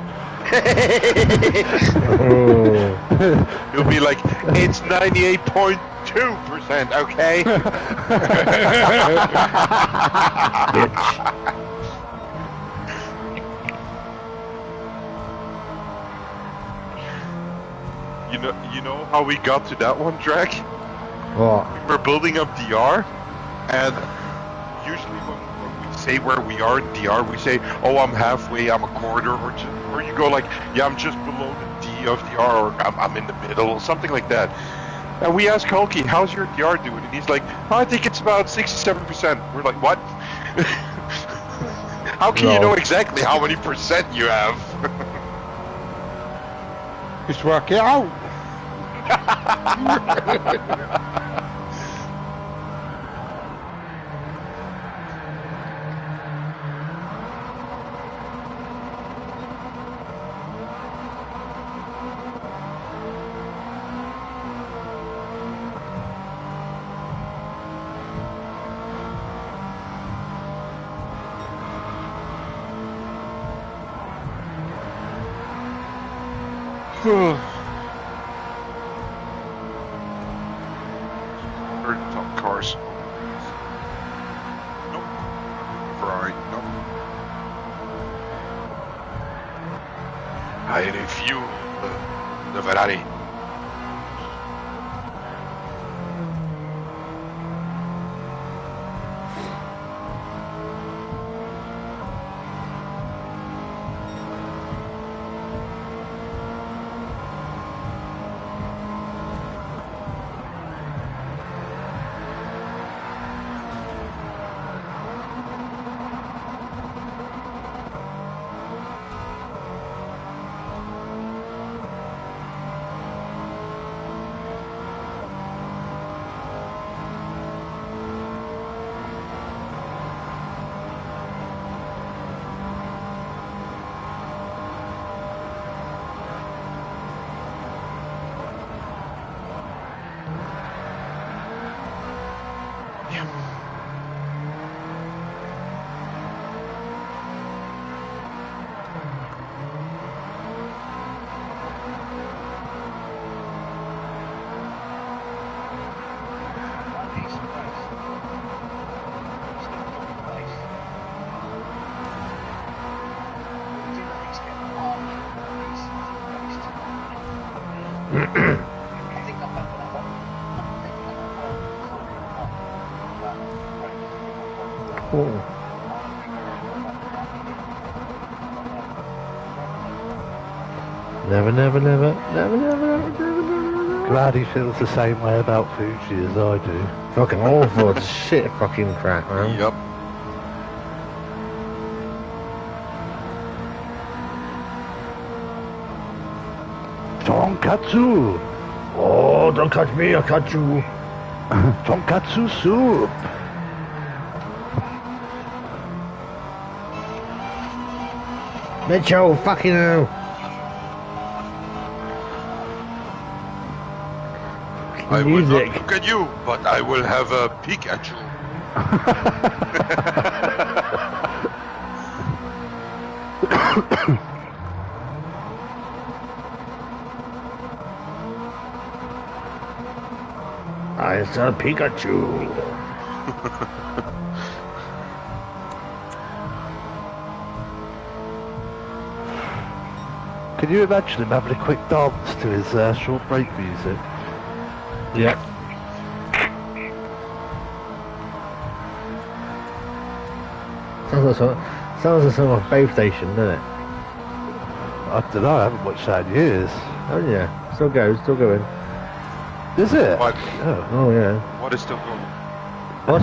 You'll be like, it's 98.2%, okay? Bitch. You know how we got to that one, Drake? What? We were building up DR, and usually when we say where we are in DR, we say, oh, I'm halfway, I'm a quarter, or you go like, yeah, I'm just below the D of DR, or I'm in the middle, or something like that. And we ask Hulky, how's your DR doing? And he's like, oh, I think it's about 67%. We're like, what? How can you know exactly how many percent you have? Just work it out. Top cars. Nope. Ferrari, nope. I refuel the Ferrari. think I'm back on that one. Cool. Never, never, never, never, never, never, never, never. Glad he feels the same way about Fuji as I do. Fucking awful. It's shit fucking crap, man. Yep. Tonkatsu! Oh, don't catch me, I'll catch you. Tonkatsu soup! Mitchell, fucking hell. I will Music. not look at you, but I will have a peek at you. I saw Pikachu. Can you imagine him having a quick dance to his short break music? Yeah. Sounds like some of Base Station, doesn't it? I don't know, I haven't watched that in years. Oh yeah, still goes, still going. Is it? What? Oh. Oh yeah. What is still going? What?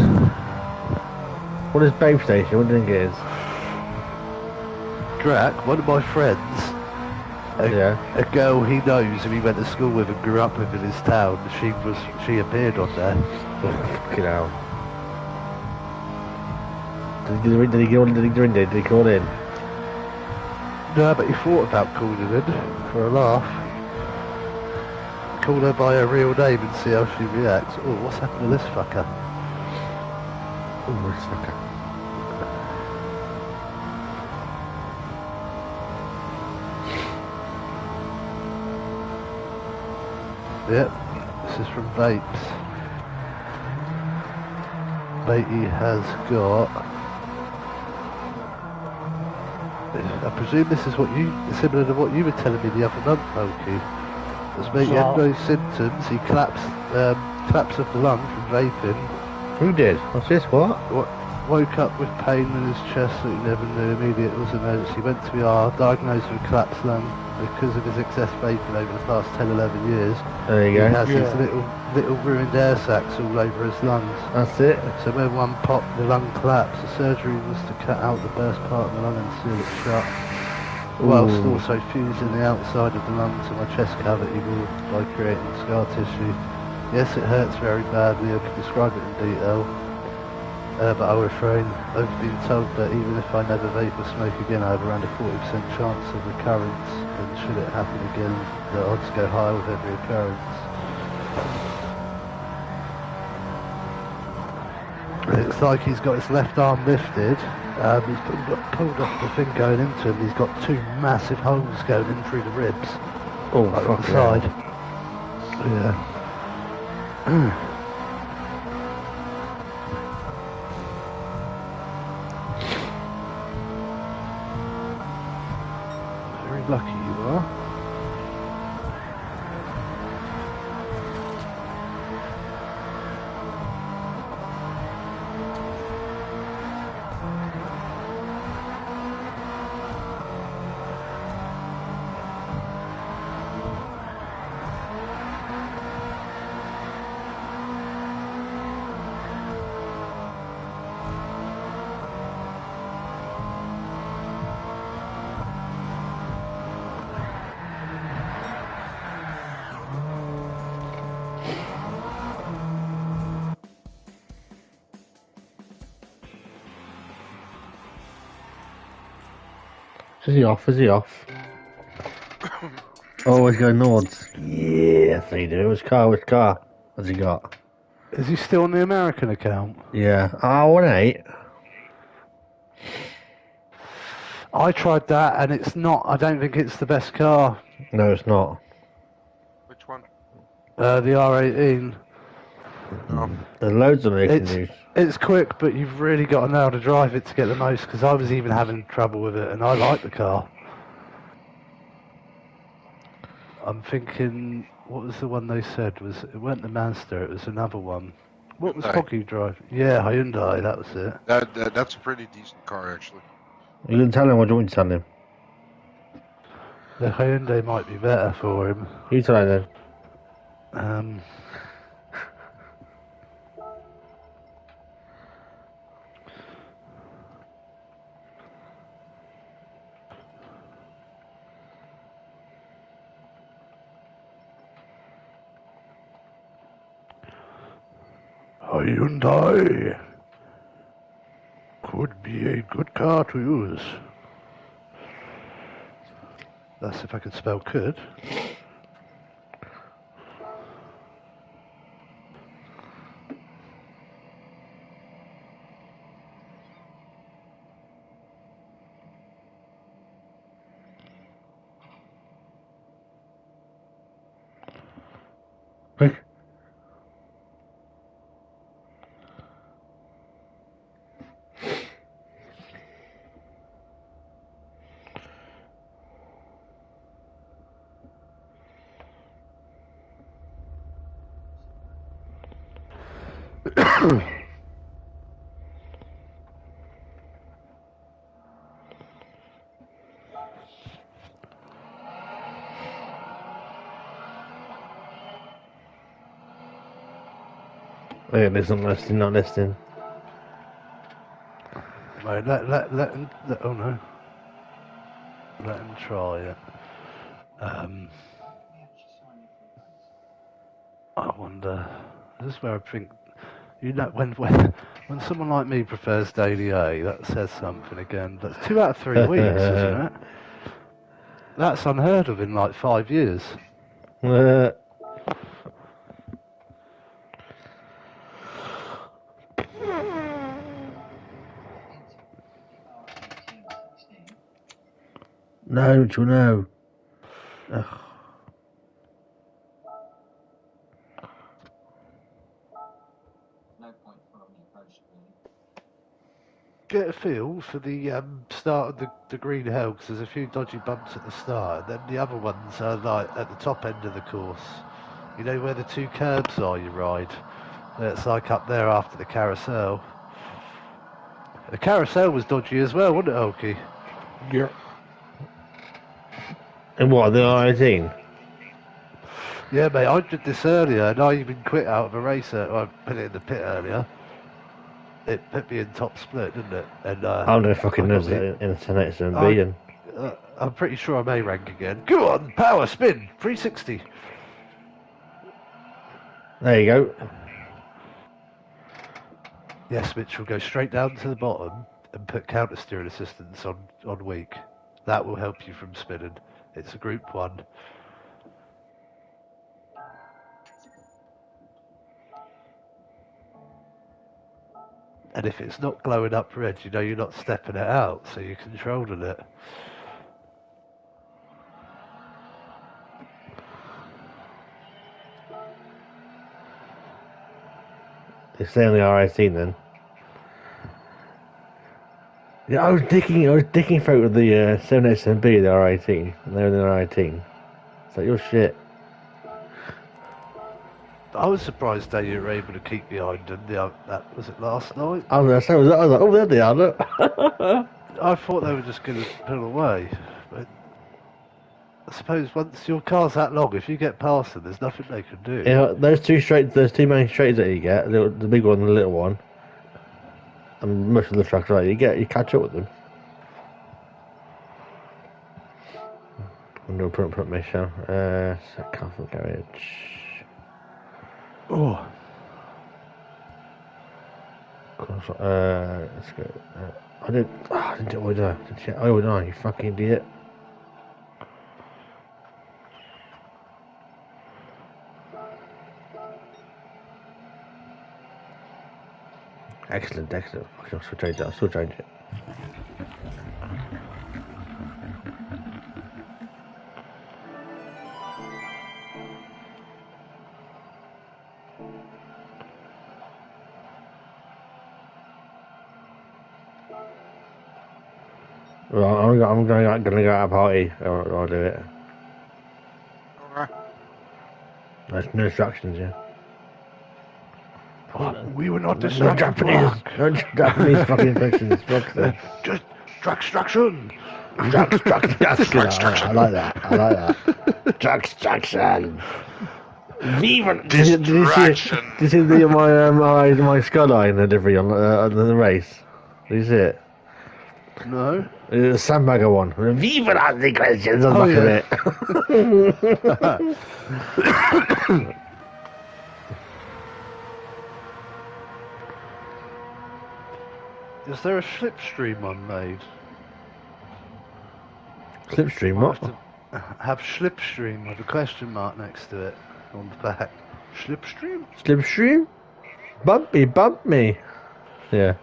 What is Base Station? What do you think it is? Drac, one of my friends, a girl he knows who he went to school with and grew up with in his town, she appeared on there. Fucking hell. Did he call in? No, but he thought about calling in for a laugh. Call her by her real name and see how she reacts. Oh, what's happened to this fucker? Oh, this fucker. Yep, this is from Vapes. Batey has got... I presume this is similar to what you were telling me the other month, Mulkey. As Batey had no symptoms, he collapsed of the lung from vaping. Who did? What's this? What? Woke up with pain in his chest that he never knew. Immediate was emergency. Went to ER, diagnosed with collapsed lung because of his excess vaping over the past 10-11 years. There you go. He has these little ruined air sacs all over his lungs. That's it. So when one popped, the lung collapsed. The surgery was to cut out the burst part of the lung and seal it shut, whilst also fusing the outside of the lung to my chest cavity wall by creating scar tissue. Yes, it hurts very badly. I could describe it in detail, but I'll refrain. I've been told that even if I never vape or smoke again, I have around a 40% chance of recurrence, and should it happen again, the odds go higher with every occurrence. It looks like he's got his left arm lifted. He's pulled off the thing going into him. He's got two massive holes going in through the ribs. Oh, right on the fuck side. Yeah. Very lucky you are. Is he off? Is he off? Oh, he's going north. Yes, he do. Which car has he got? Is he still on the American account? Yeah. R18. I tried that and it's not, I don't think it's the best car. No, it's not. Which one? The R18. No. There's loads of them you can use. It's quick, but you've really got to know how to drive it to get the most, because I was even having trouble with it, and I like the car. I'm thinking What was the one they said? It weren't the Mazda, it was another one. What was Hyundai. Foggy Drive? Yeah, Hyundai, that was it. That's a pretty decent car, actually. You can tell him or do you want me to tell him? The Hyundai might be better for him. You tell him then. Hyundai could be a good car to use. That's if I could spell could. Quick. Yeah, there's not listing, not listing. Right, let him, oh no. Let him try it. I wonder, this is where I think, you know, when someone like me prefers Daily A, that says something again. That's 2 out of 3 weeks, isn't it? That's unheard of in like 5 years. No, Mitchell, no. Ugh. Get a feel for the start of the Green Hill, because there's a few dodgy bumps at the start, and then the other ones are like at the top end of the course. You know where the 2 curbs are you ride? It's like up there after the carousel. The carousel was dodgy as well, wasn't it, Oki? Yeah. And what, the R18? Yeah, mate, I did this earlier, and I even quit out of a race. I put it in the pit earlier. It put me in top split, didn't it? And I don't fucking know that in a 10X and B. And I'm pretty sure I may rank again. Go on, power spin, 360. there you go. Yes, Mitchell, go straight down to the bottom and put counter steering assistance on weak. That will help you from spinning. It's a group 1. And if it's not glowing up red, you know you're not stepping it out, so you're controlling it. They stay on the R18 then. Yeah, I was dicking through with the 7X and B, the R18, and they were in the R18. It's like, your shit. I was surprised that you were able to keep behind them. That was it last night? I was like, oh, there they are, look. I thought they were just going to pull away. But I suppose once your car's that long, if you get past them, there's nothing they can do. Yeah, those 2 main straights that you get, the big one and the little one, and most of the tracks, right, you catch up with them. I'm going to put my show. Castle Garage. Oh. Let's go. I didn't do order. Oh no, you fucking idiot. Excellent. I'll still change it. Well, I'm gonna go out a party. I'll do it. Okay. There's no instructions, yeah. We were not No distracted. Japanese, no Japanese fucking instructions. Fuck that. Just distraction. That's good. I like that. I like that. Distraction. Viva! Distraction. Did you see my skyline delivery on the race? Did you see it? No. The Sandbagger one. Viva la questions on the back of it. Is there a slipstream one made? Slipstream, Might what? have to have slipstream with a question mark next to it on the back. Slipstream? Slipstream? Bump me. Yeah.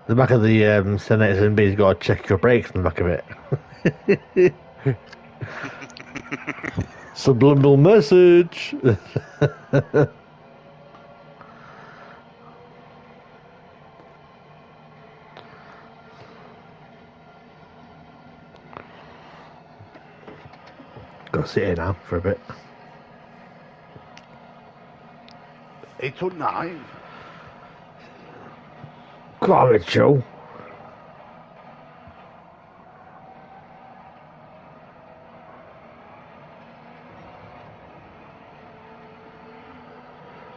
The back of the Senator's and B's got to check your brakes on the back of it. Subliminal message. Gotta sit here now for a bit. 8 or 9. Come on, Mitchell.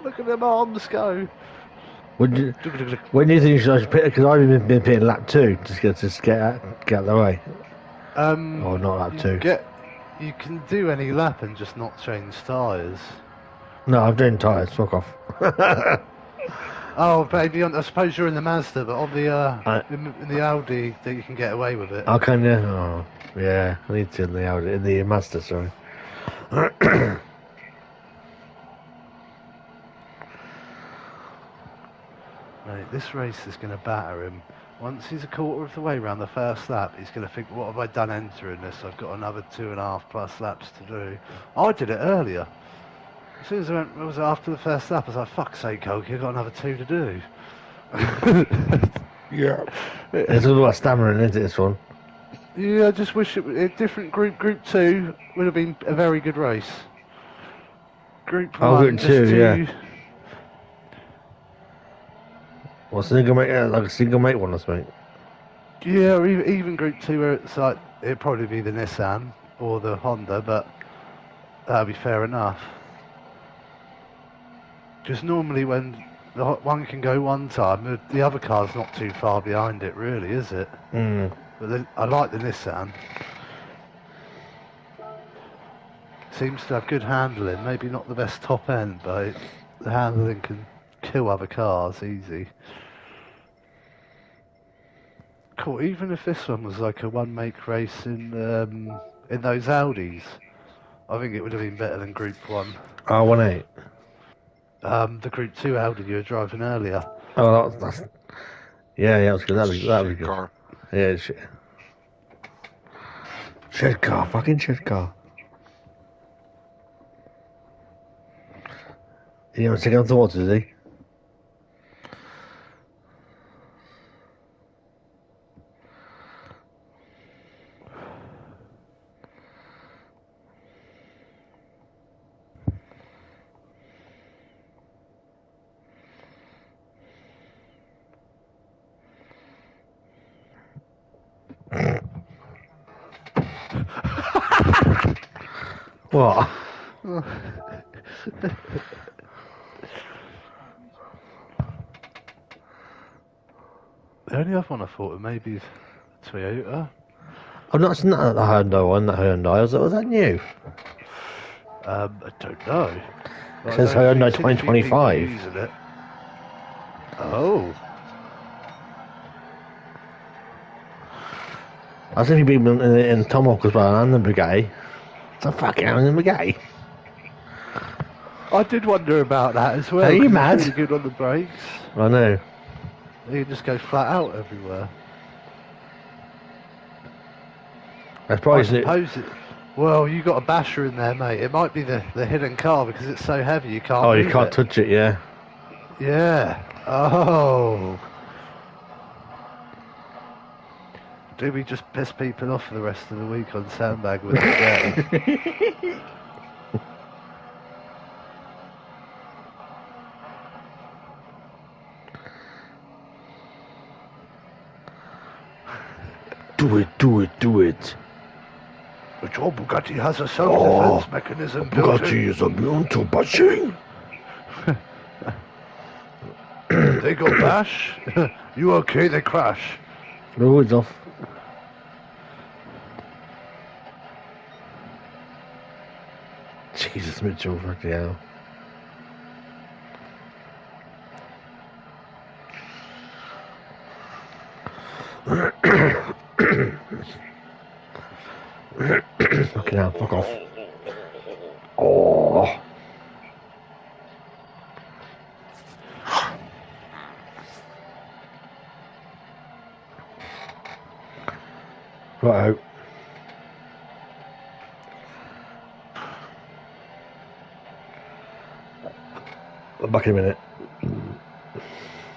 Look at them arms go. When do you think I should pick? Because I've been pitting lap 2 just get out of the way. Or not lap 2. You can do any lap and just not change tyres. No, I'm doing tyres. Fuck off. Oh, baby, I suppose you're in the Mazda, but on the in the Audi, that you can get away with it. I can, yeah. Oh, yeah. I need to in the Mazda. Sorry. Mate, this race is going to batter him. Once he's a quarter of the way around the first lap, he's going to think, what have I done entering this? I've got another 2.5 plus laps to do. I did it earlier. As soon as I was after the first lap, I was like, fuck's sake, Cokie, I've got another 2 to do. Yeah. It's all about stamina, isn't it, this one? Yeah, I just wish a different group. Group 2 would have been a very good race. Group 1, Group 2, yeah. Well, like a single mate one, I think. Yeah, or even Group 2 where it's like, it'd probably be the Nissan or the Honda, but that'd be fair enough. Just normally when the one can go one time, the other car's not too far behind it, really, is it? Mm. But I like the Nissan. Seems to have good handling. Maybe not the best top end, but the handling can kill other cars easy. Cool. Even if this one was like a one-make race in those Audis, I think it would have been better than Group 1. R18. The Group 2 Audi you were driving earlier. Oh, that's yeah, that's good. That'd be good. Car. Yeah, shit. Shed car, fucking shed car. You haven't taken thoughts, is he? What? The only other one I thought of maybe is Toyota. I've not seen that Hyundai one, that Hyundai. Was that new? I don't know. It says Hyundai 2025. Using it. Oh. I think you've been in Tomahawk as well, and the Bugatti. It's a fucking hell in the Bugatti. I did wonder about that as well. Are you 'cause mad? it's really good on the brakes. I know. You just go flat out everywhere. That's probably I suppose it. Well, you got a basher in there, mate. It might be the hidden car because it's so heavy you can't. Oh, you move can't it. touch it, yeah. Yeah. Oh. Do we just piss people off for the rest of the week on Sandbag with that? Do it, do it, do it. But your Bugatti has a self-defense mechanism built in. Bugatti is immune to bashing. They go bash. You okay? They crash. No, it's off. Jesus, Mitchell, fucking hell. Fucking hell, fuck off. Oh. Right out. I'm back in a minute.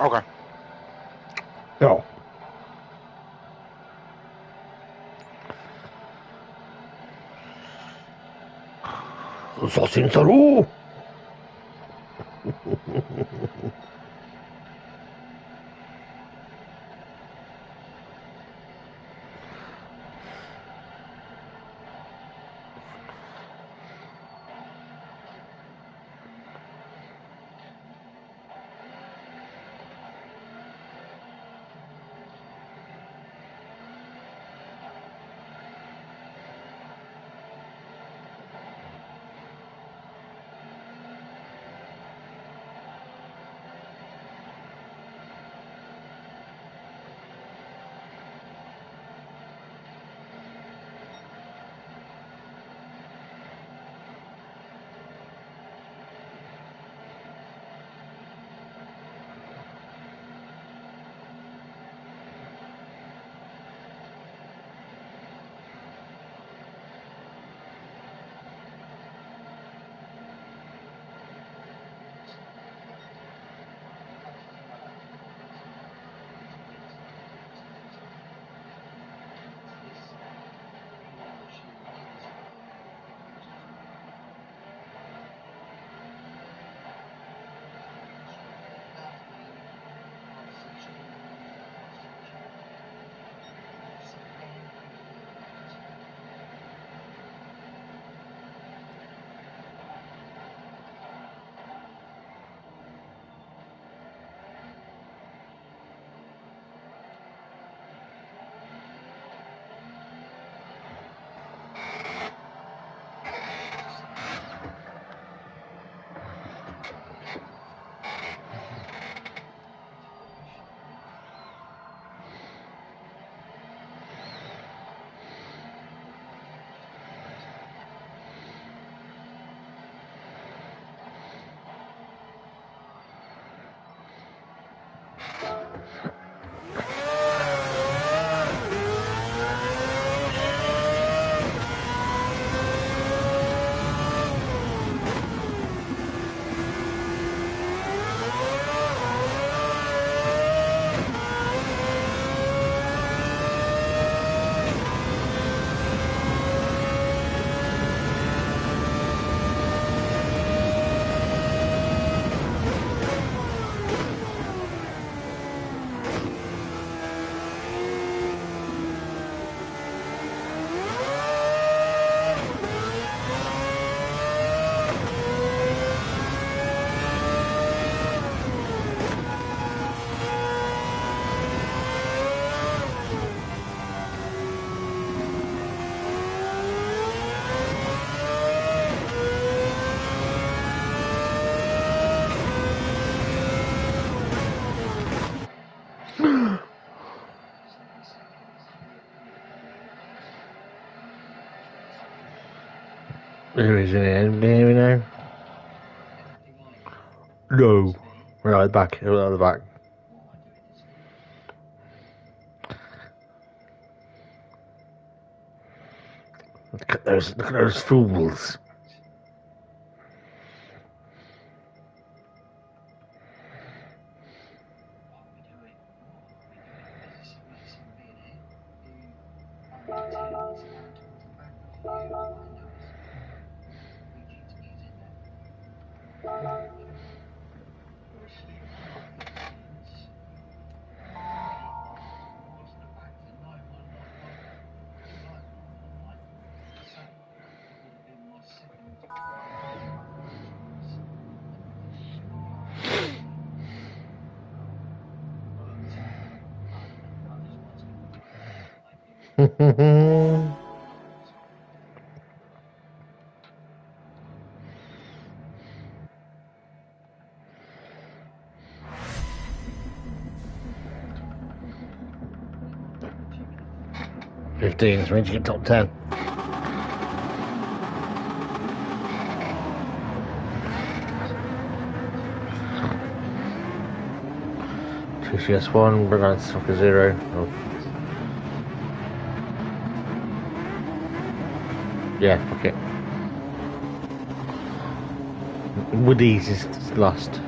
Okay. Oh. Assassin Saru! There is an end there now. No. We're at the back. We're at the back. Look at those fools. 15, so we need to get top 10. TCS1, bring on Soccer 0. Oh. Yeah, fuck it. Woody's is lost.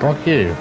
Fuck you.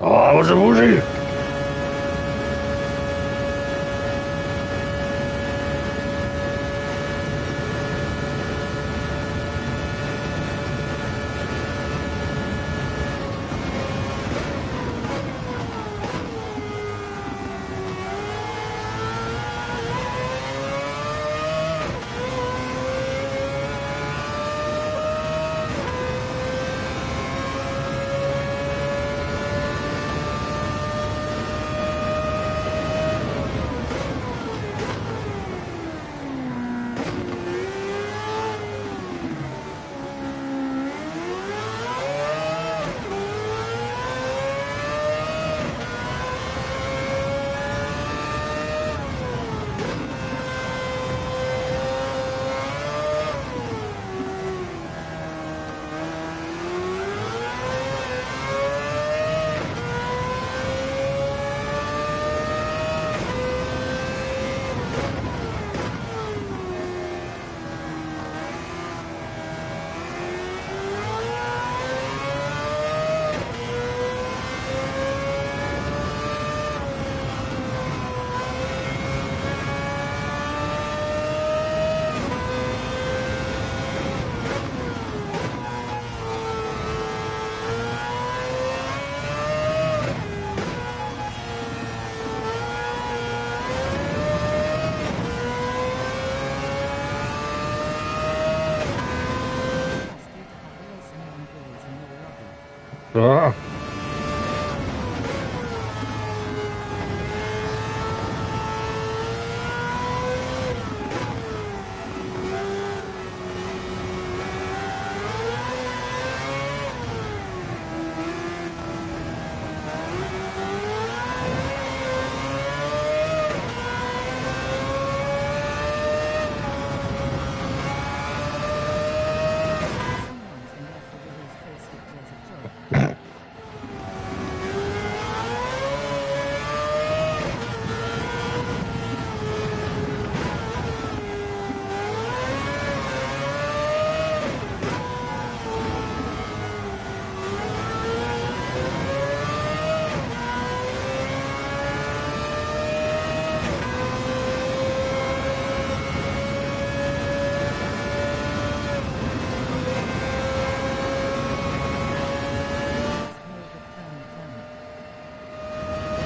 Oh, I was a bougie!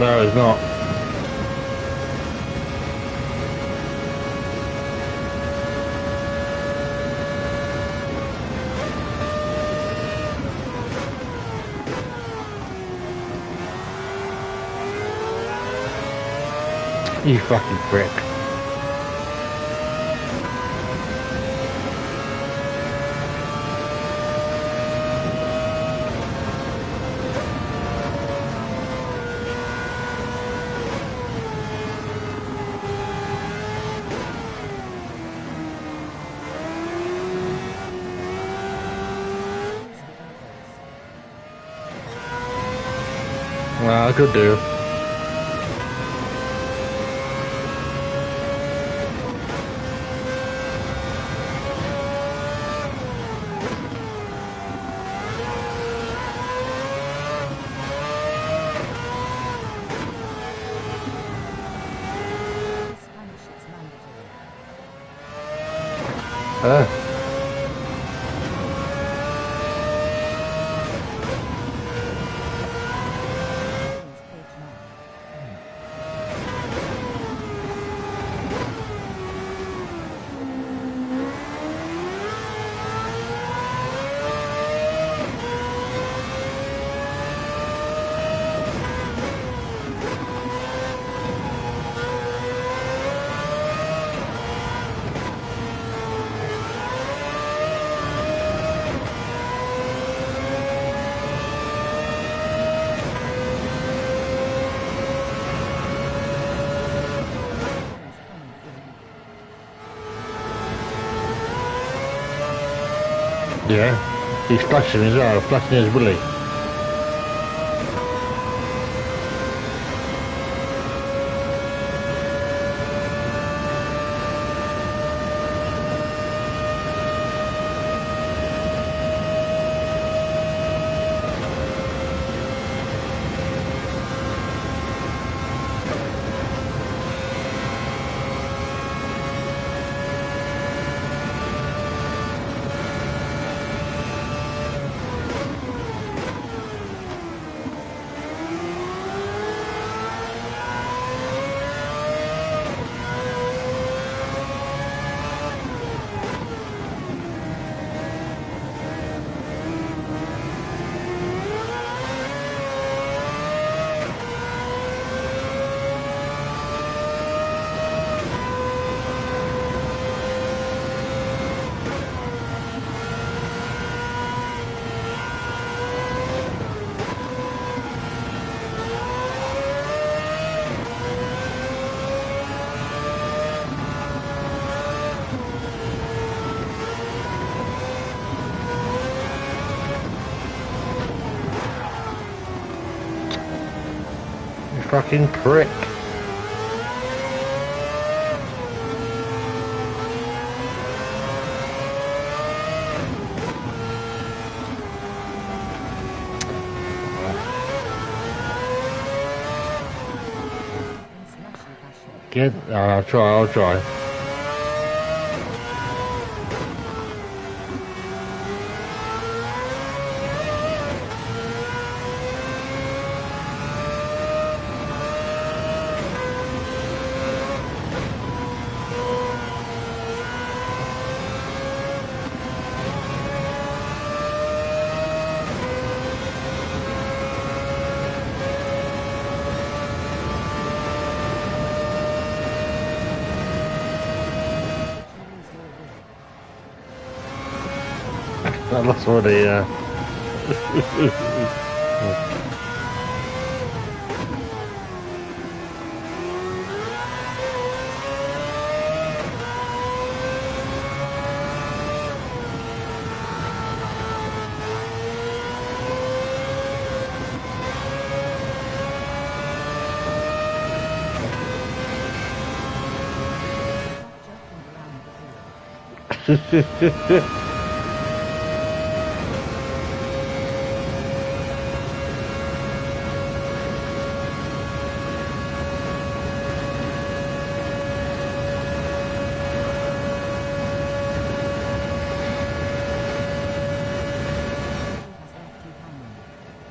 No, it's not. You fucking prick. Well, I could do. Spanish it's mandatory. Please, page 9. Please coming through. Yeah. He's flashing as well, flashing his willy. You fucking prick. In slashy fashion. Get, I'll try. That's what the, Stop joking around with the field.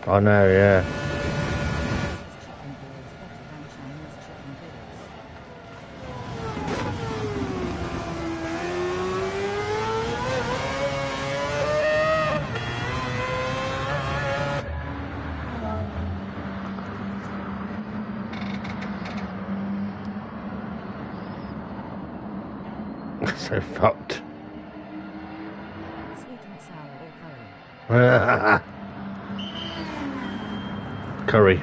I know, yeah. This chicken boy is So fucked. Sweet and sour or curry. Curry.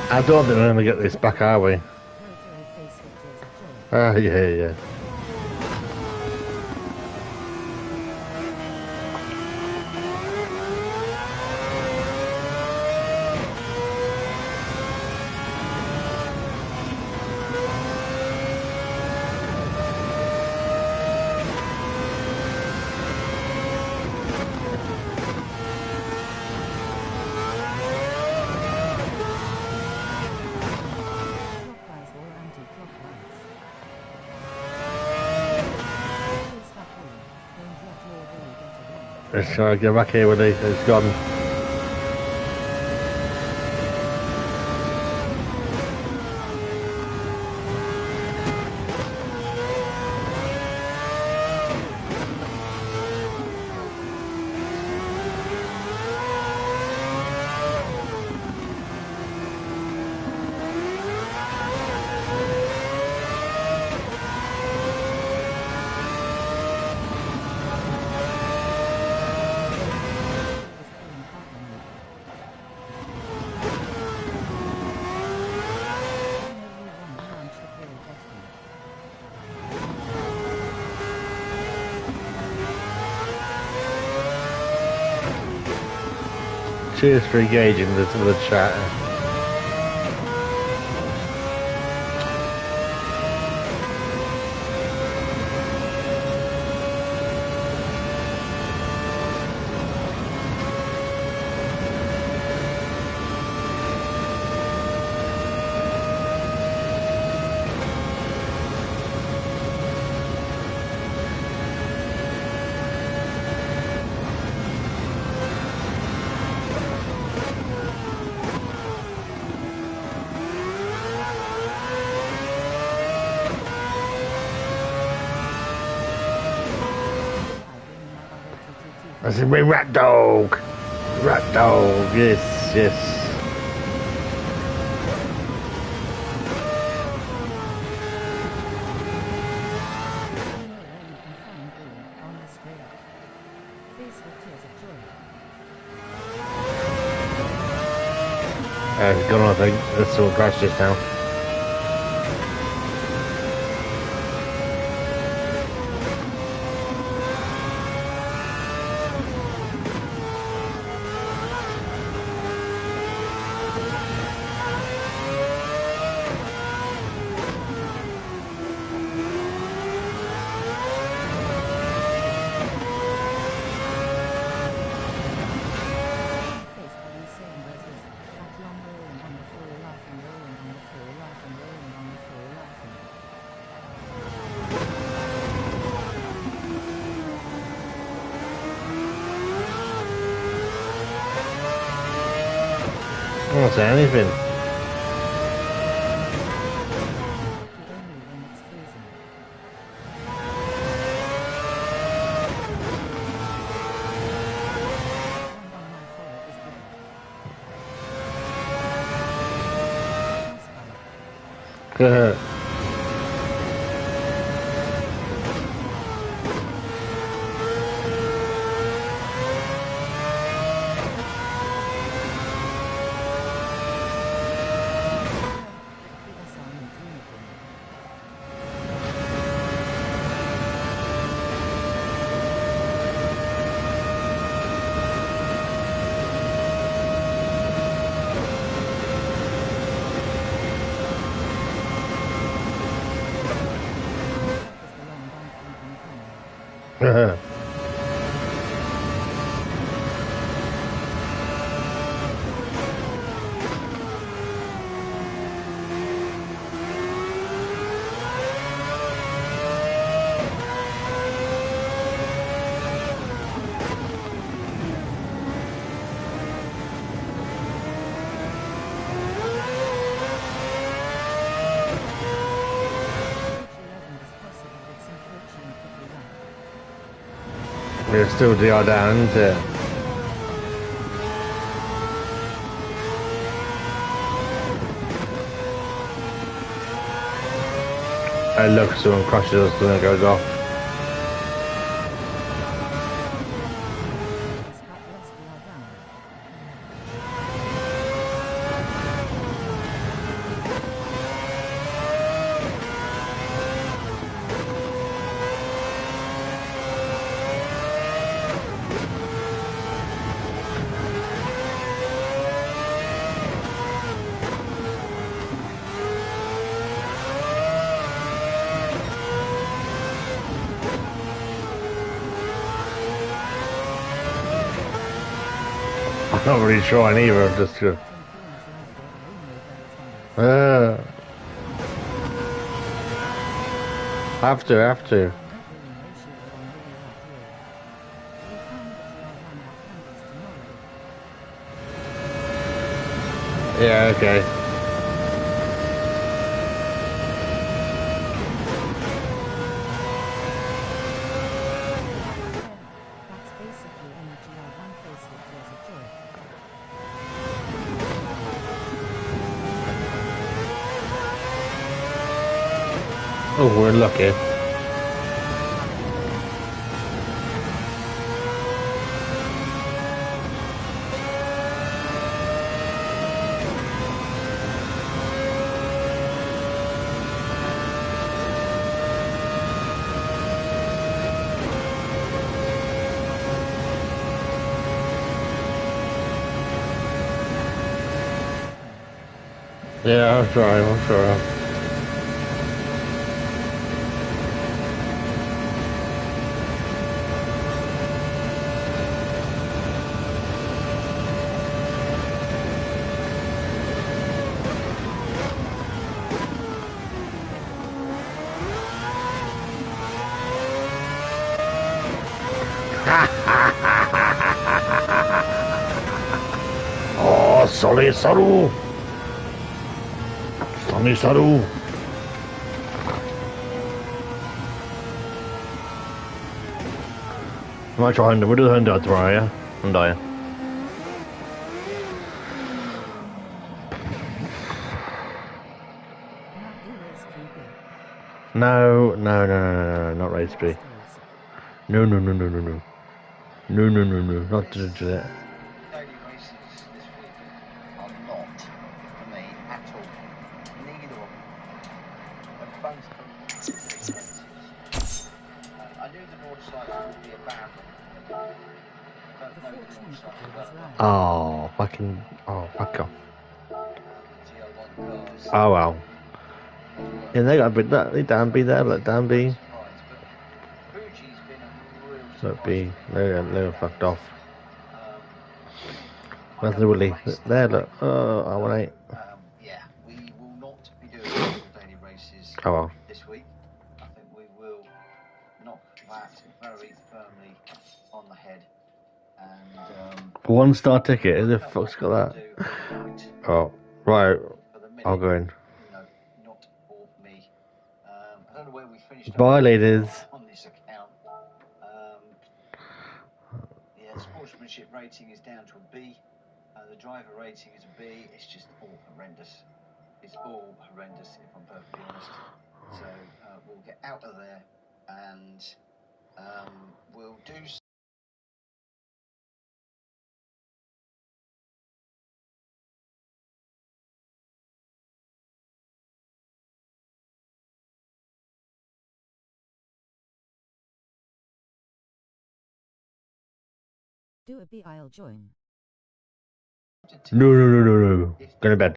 I don't think we're going to get this back, are we? Yeah. Clockwise or anti-clockwise. Please hurry. Don't let your ball get away. Let's try to get back here with it. It's gone. Cheers for engaging with the chat. I said, "We rat dog, yes. It's gone, I think. That's all crashed just now. I don't say anything. Good. It's still DR down, isn't it? Hey, look, someone crashes us and it goes off. Yes, we are down. I'm not really trying either, I'm just Captain Thorns landed over only have to. I'm not really no issue with on really that through. We'll find that we are run our canvas tomorrow. Yeah, okay. That's basically any GR1 facelift was a joy. Oh, we're lucky. Yeah, I'm sorry. Oh, sorry, Saru. Sorry, Saru. I might try we'll do the Hyundai tomorrow, yeah? Hyundai. Not do race QB. No, not race B. Next is No, not to do that. Daily races this week are not for me at all. Neither of them. They're both horrendous races. I knew the North side would be a bad one. I don't the know the 14th North side was well enough. right. Fuck off. The GL1 cars. Oh well. Yeah, they got a bit that. They Dan B there, look, Dan B. Surprise, but Fuji's been a real Look surprise B. to me. They were fucked off. I Where's don't the Willy? race that There, way. look. Oh, I want 8. Yeah, we will not be doing all daily races Oh well. this week. I think we will knock that very firmly on the head. And 1-star ticket. Who the fuck's got that? do right Oh, right. for the minute. I'll go in. No, not for me. I don't know where we finished up Bye, ladies. on this account. Yeah, the sportsmanship rating is down to a B. The driver rating is a B. It's just all horrendous. It's all horrendous, if I'm perfectly honest. So we'll get out of there and we'll do. Do a B, I'll join. No. Go to bed.